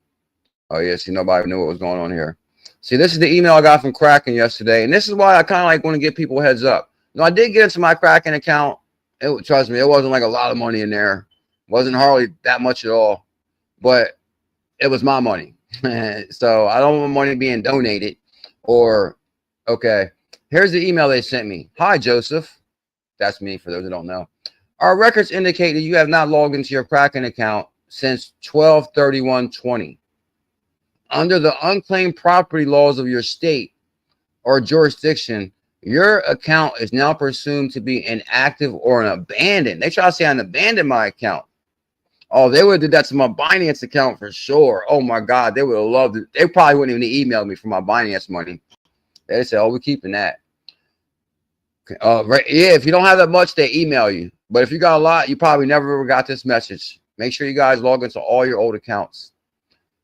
Oh, yeah, see, nobody knew what was going on here. See, this is the email I got from Kraken yesterday, and this is why I kind of like want to give people heads up. No, I did get into my Kraken account. Trust me, it wasn't like a lot of money in there. It wasn't hardly that much at all, but it was my money. So I don't want money being donated or, okay. Here's the email they sent me. Hi, Joseph. That's me for those who don't know. Our records indicate that you have not logged into your Kraken account since 12/31/20. Under the unclaimed property laws of your state or jurisdiction, your account is now presumed to be inactive or an abandoned. They try to say I abandoned my account. Oh, they would have did that to my Binance account for sure. Oh my God, they would have loved it. They probably wouldn't even email me for my Binance money. They say, oh, we're keeping that. Right. Yeah, if you don't have that much, they email you. But if you got a lot, you probably never ever got this message. Make sure you guys log into all your old accounts.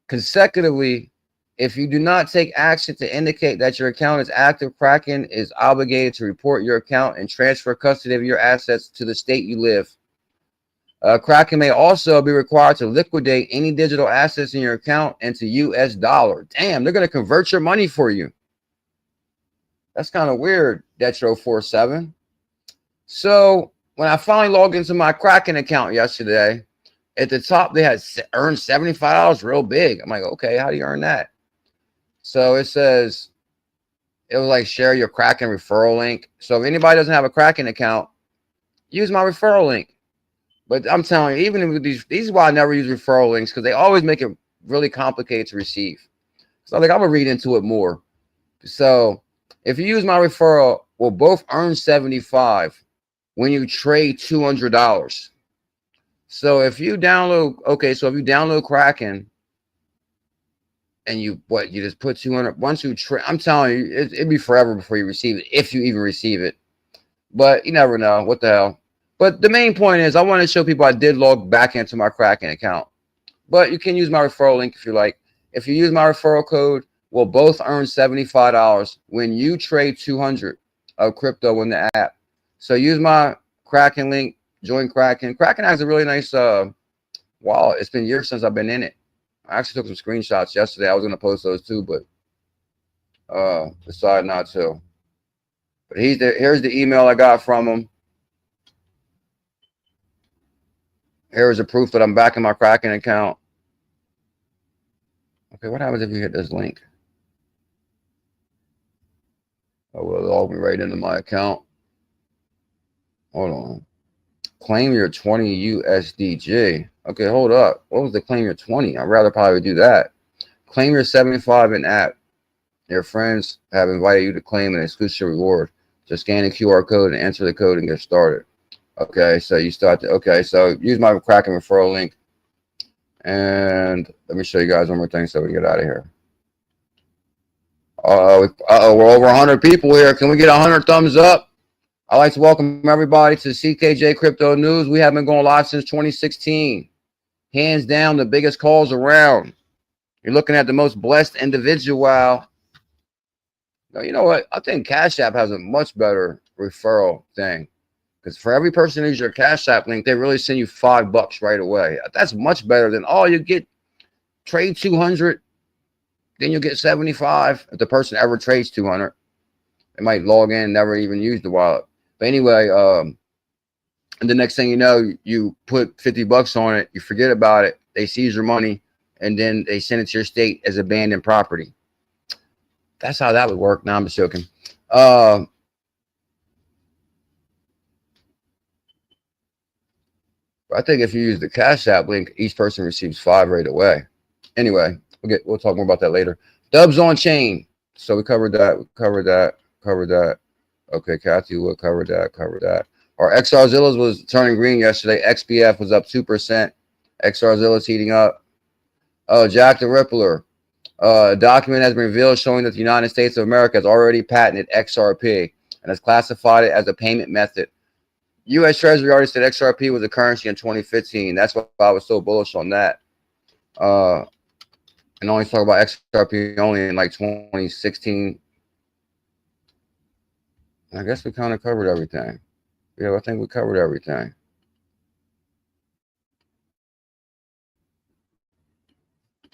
Consecutively, if you do not take action to indicate that your account is active, Kraken is obligated to report your account and transfer custody of your assets to the state you live. Kraken may also be required to liquidate any digital assets in your account into US dollar. Damn, they're going to convert your money for you. That's kind of weird, Detro47. So when I finally logged into my Kraken account yesterday, at the top, they had earned $75 real big. I'm like, okay, how do you earn that? So it says, it was like share your Kraken referral link. So if anybody doesn't have a Kraken account, use my referral link. But I'm telling you, even with these is why I never use referral links, because they always make it really complicated to receive. So I'm gonna read into it more. So if you use my referral, we'll both earn $75 when you trade $200. So if you download, okay, so if you download Kraken and you just put 200, once you trade, I'm telling you, it'd be forever before you receive it, if you even receive it. But you never know, what the hell. But the main point is I want to show people I did log back into my Kraken account. But you can use my referral link if you like. If you use my referral code, we'll both earn $75 when you trade 200 of crypto in the app. So use my Kraken link, join Kraken. Kraken has a really nice wallet. It's been years since I've been in it. I actually took some screenshots yesterday. I was going to post those too, but decided not to. But here's the email I got from him. Here's the proof that I'm back in my Kraken account. Okay, what happens if you hit this link? Oh, well, it'll log me right into my account. Hold on. Claim your 20 USDG. Okay, hold up. What was the claim your 20? I'd rather probably do that. Claim your 75 in app. Your friends have invited you to claim an exclusive reward. Just scan the QR code and enter the code and get started. Okay, so you start to, okay, so use my Kraken referral link. And let me show you guys one more thing so we can get out of here. Uh-oh, we're over 100 people here. Can we get 100 thumbs up? I'd like to welcome everybody to CKJ Crypto News. We have been going live since 2016. Hands down, the biggest calls around. You're looking at the most blessed individual. Now, you know what? I think Cash App has a much better referral thing. Because for every person who uses your Cash App link, they really send you $5 right away. That's much better than, oh, you get trade 200, then you'll get 75. If the person ever trades 200, they might log in and never even use the wallet. But anyway, and the next thing you know, you put $50 on it, you forget about it, they seize your money, and then they send it to your state as abandoned property. That's how that would work. Now I'm just joking. I think if you use the Cash App link, each person receives 5 right away. Anyway, we'll talk more about that later. Dubs on chain. So we covered that. Okay, Cathie will cover that. Our XRZILLAS was turning green yesterday. XBF was up 2%. XRZILLAS heating up. Jack the Rippler. A document has been revealed showing that the United States of America has already patented XRP and has classified it as a payment method. U.S. Treasury already said XRP was a currency in 2015. That's why I was so bullish on that. And only talk about XRP only in like 2016. I guess we kind of covered everything. Yeah, I think we covered everything.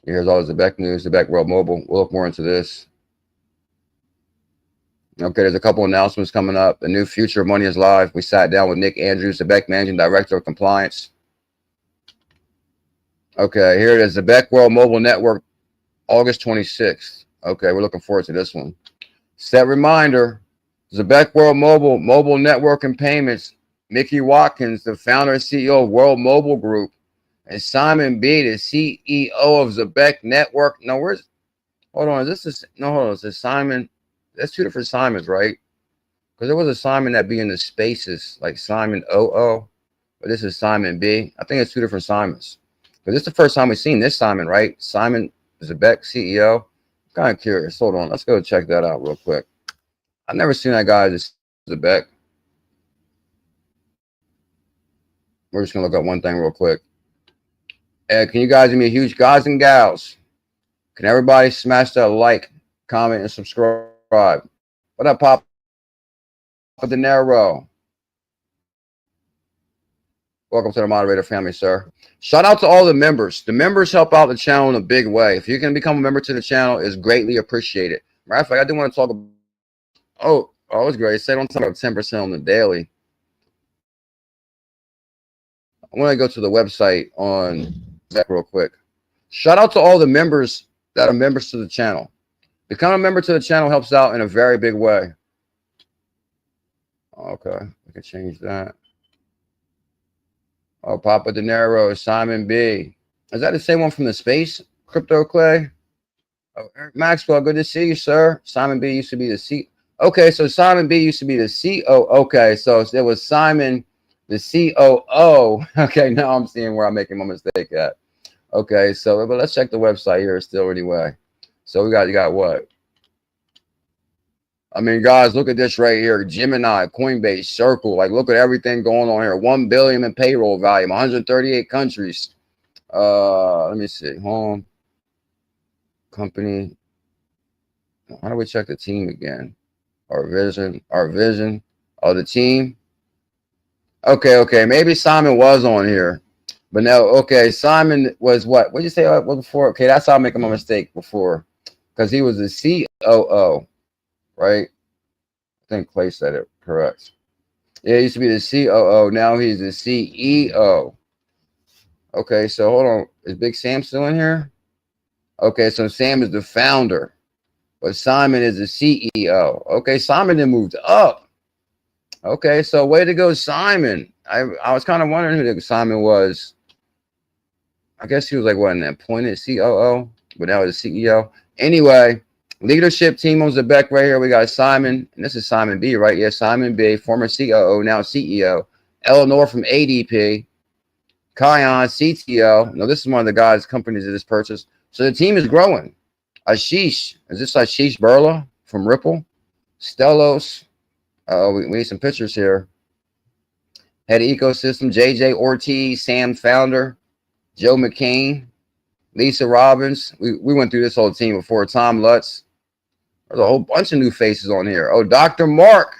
Here's all the Zebec news, Zebec World Mobile. We'll look more into this. Okay, there's a couple announcements coming up. The new Future of Money is live. We sat down with Nick Andrews, Zebec Managing Director of Compliance. Okay, here it is, Zebec World Mobile Network, August 26th. Okay, we're looking forward to this one. Set reminder, Zebec World Mobile Network and Payments, Mickey Watkins, the founder and CEO of World Mobile Group, and Simon B, the CEO of Zebec Network. No, hold on, is this Simon? That's 2 different Simons, right? Because there was a Simon that be in the spaces, like Simon OO, but this is Simon B. I think it's 2 different Simons. But this is the first time we've seen this Simon, right? Simon Zebec CEO. I'm kind of curious. Hold on, let's go check that out real quick. I've never seen that guy as Zebec. We're just gonna look up one thing real quick. Can you guys give me a huge guys and gals? Can everybody smash that like, comment, and subscribe? What up, Pop? 𝕝𝕚𝕟𝕜𝕤. Welcome to the moderator family, sir. Shout out to all the members. The members help out the channel in a big way. If you can become a member to the channel, it's greatly appreciated. Matter of fact, I do want to talk about. Oh, it's great. Say don't talk about 10% on the daily. I want to go to the website on that real quick. Shout out to all the members that are members to the channel. Becoming a member to the channel helps out in a very big way. Okay, we can change that. Oh, Papa De Niro, Simon B. Is that the same one from the space? Crypto Clay? Oh, Eric Maxwell, good to see you, sir. Simon B used to be the C. Okay, so Simon B used to be the CO. Okay, so it was Simon, the COO. Okay, now I'm seeing where I'm making my mistake at. Okay, so but let's check the website here still anyway. So you got what? I mean, guys, look at this right here. Gemini, Coinbase, Circle. Like, look at everything going on here. 1 billion in payroll volume, 138 countries. Let me see. Home, company. How do we check the team again? Our vision. Oh, the team. Okay. Maybe Simon was on here. But no, okay. Simon was what? What did you say before? Okay, that's how I'm making my mistake before. Because he was the COO, right? I think Clay said it correct. Yeah, he used to be the COO. Now he's the CEO. Okay, so hold on. Is Big Sam still in here? Okay, so Sam is the founder, but Simon is the CEO. Okay, Simon then moved up. Okay, so way to go, Simon. I was kind of wondering who Simon was. I guess he was like, what, an appointed COO, but now he's the CEO. Anyway, leadership team on Zebec right here. We got Simon, and this is Simon B, right? Yeah, Simon B, former COO, now CEO. Eleanor from ADP. Kion, CTO. No, this is one of the guys' companies that just purchased. So the team is growing. Ashish, is this Ashish Burla from Ripple? Stellos. We need some pictures here. Head of ecosystem, JJ Ortiz, Sam founder, Joe McCain, Lisa Robbins. We went through this whole team before. Tom Lutz. There's a whole bunch of new faces on here. Oh, Dr. Mark.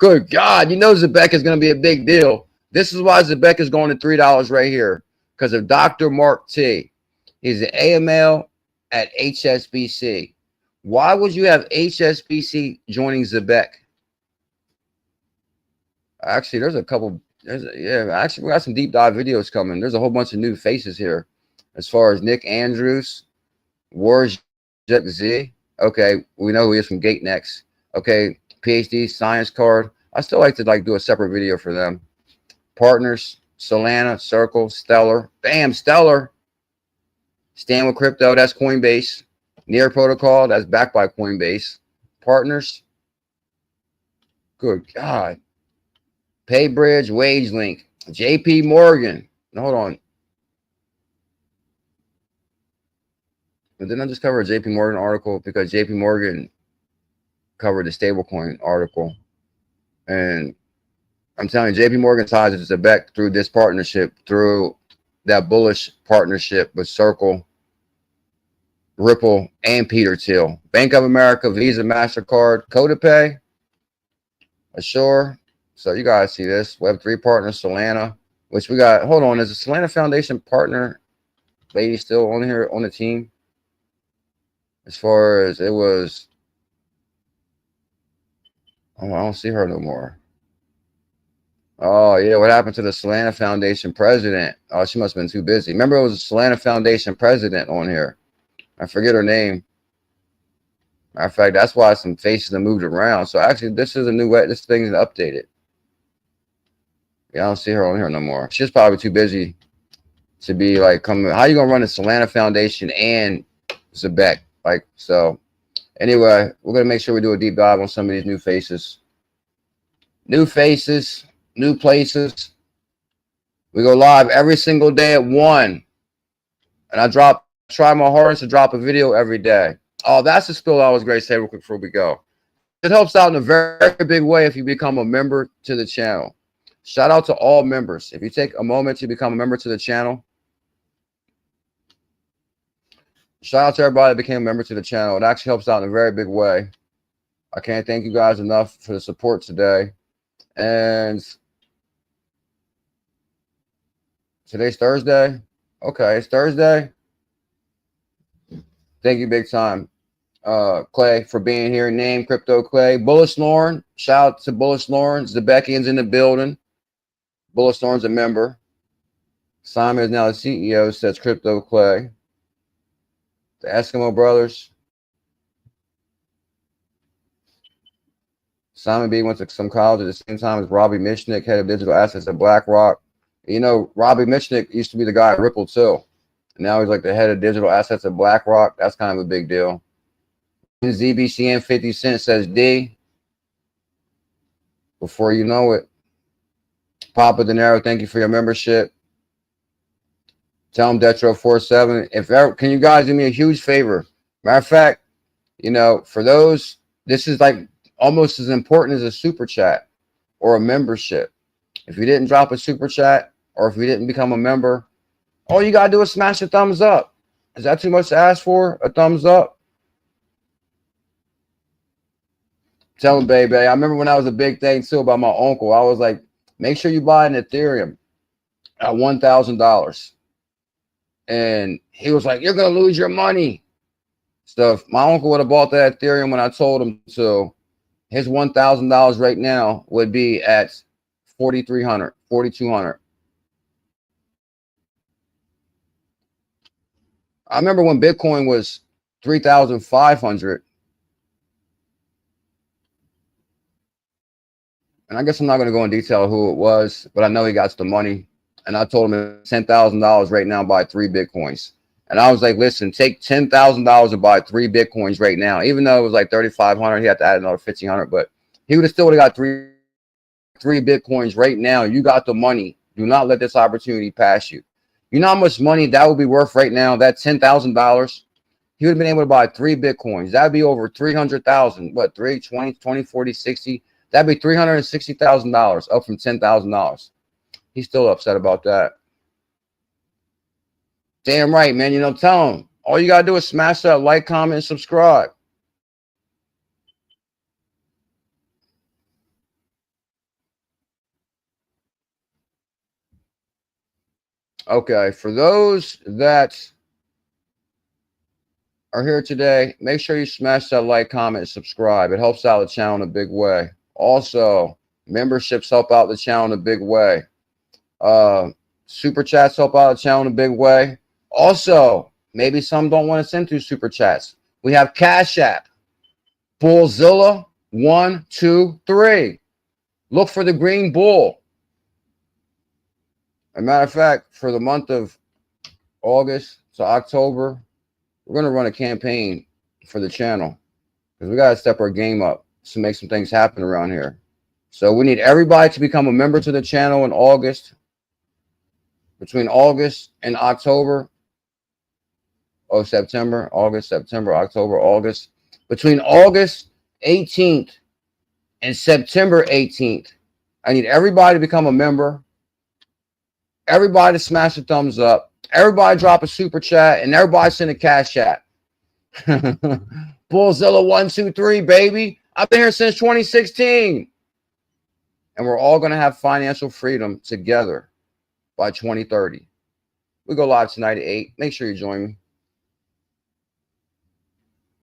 Good God, you know Zebec is going to be a big deal. This is why Zebec is going to $3 right here, because of Dr. Mark T. He's an AML at HSBC. Why would you have HSBC joining Zebec? Actually, there's a couple. Actually, we got some deep dive videos coming. There's a whole bunch of new faces here, as far as Nick Andrews, Warj Z. Okay, we know who he is from Gate Next. Okay, PhD science card. I still like to do a separate video for them. Partners, Solana, Circle, Stellar. Bam, Stellar. Stand with Crypto, that's Coinbase. Near Protocol, that's backed by Coinbase. Partners. Good God. PayBridge, WageLink, JPMorgan. Hold on. But didn't I just cover a JPMorgan article? Because JPMorgan covered the stablecoin article. And I'm telling you, JPMorgan ties to Zebec through this partnership, through that bullish partnership with Circle, Ripple, and Peter Thiel. Bank of America, Visa, MasterCard, CodaPay, Assure. So you guys see this. Web3 partner, Solana, which we got. Hold on. Is the Solana Foundation partner lady still on here on the team? As far as it was. Oh, I don't see her no more. Oh, yeah. What happened to the Solana Foundation president? Oh, she must have been too busy. Remember, it was a Solana Foundation president on here. I forget her name. Matter of fact, that's why some faces have moved around. So actually, this is a new way. This thing is updated. Yeah, I don't see her on here no more. She's probably too busy to be like coming. How you gonna run the Solana Foundation and Zebec? Like, so anyway, we're gonna make sure we do a deep dive on some of these new faces. New faces, new places. We go live every single day at 1. And I try my hardest to drop a video every day. Oh, that's the spill I was going to say real quick before we go. It helps out in a very big way if you become a member to the channel. Shout out to all members. If you take a moment to become a member to the channel, shout out to everybody that became a member to the channel. It actually helps out in a very big way. I can't thank you guys enough for the support today. And today's Thursday. Okay, it's Thursday. Thank you big time, Clay, for being here. Name Crypto Clay. BuLLZiLLa1. Shout out to BuLLZiLLa1. Zebekian's in the building. BuLLZiLLa1's a member. Simon is now the CEO, says Crypto Clay. The Eskimo brothers. Simon B went to some college at the same time as Robbie Mitchnick, head of digital assets at BlackRock. You know, Robbie Mitchnick used to be the guy at Ripple too. And now he's like the head of digital assets at BlackRock. That's kind of a big deal. ZBCN 50 Cent says D. Before you know it. Papa Dinero, thank you for your membership. Tell him Detro47. If ever, can you guys do me a huge favor? Matter of fact, you know, for those, this is like almost as important as a super chat or a membership. If you didn't drop a super chat or if you didn't become a member, all you gotta do is smash a thumbs up. Is that too much to ask for? A thumbs up? Tell him, baby. I remember when I was a big thing too about my uncle. I was like, make sure you buy an Ethereum at $1,000. And he was like, you're gonna lose your money. So if my uncle would have bought that Ethereum when I told him to, his $1,000 right now would be at $4,300, $4,200. I remember when Bitcoin was 3,500. And I guess I'm not going to go in detail who it was, but I know he got the money. And I told him it's $10,000 right now, buy 3 Bitcoins. And I was like, listen, take $10,000 and buy 3 Bitcoins right now. Even though it was like 3,500, he had to add another 1,500, but he would have still got three Bitcoins right now. You got the money. Do not let this opportunity pass you. You know how much money that would be worth right now? That $10,000. He would have been able to buy 3 Bitcoins. That'd be over 300,000. What, 3, 20, 20, 40, 60? That'd be $360,000 up from $10,000. He's still upset about that. Damn right, man. You know, tell him. All you got to do is smash that like, comment, and subscribe. Okay, for those that are here today, make sure you smash that like, comment, and subscribe. It helps out the channel in a big way. Also, memberships help out the channel in a big way. Super chats help out the channel in a big way. Also, maybe some don't want to send through super chats. We have Cash App, BuLLZiLLa123. Look for the green bull. As a matter of fact, for the month of August to October, we're going to run a campaign for the channel because we got to step our game up to make some things happen around here. So we need everybody to become a member to the channel in August. Between August and October, September, August, September, October, August. Between August 18th and September 18th, I need everybody to become a member. Everybody to smash the thumbs up. Everybody drop a super chat, and everybody send a cash chat. BuLLZiLLa123, baby. I've been here since 2016. And we're all going to have financial freedom together by 2030. We go live tonight at 8. Make sure you join me.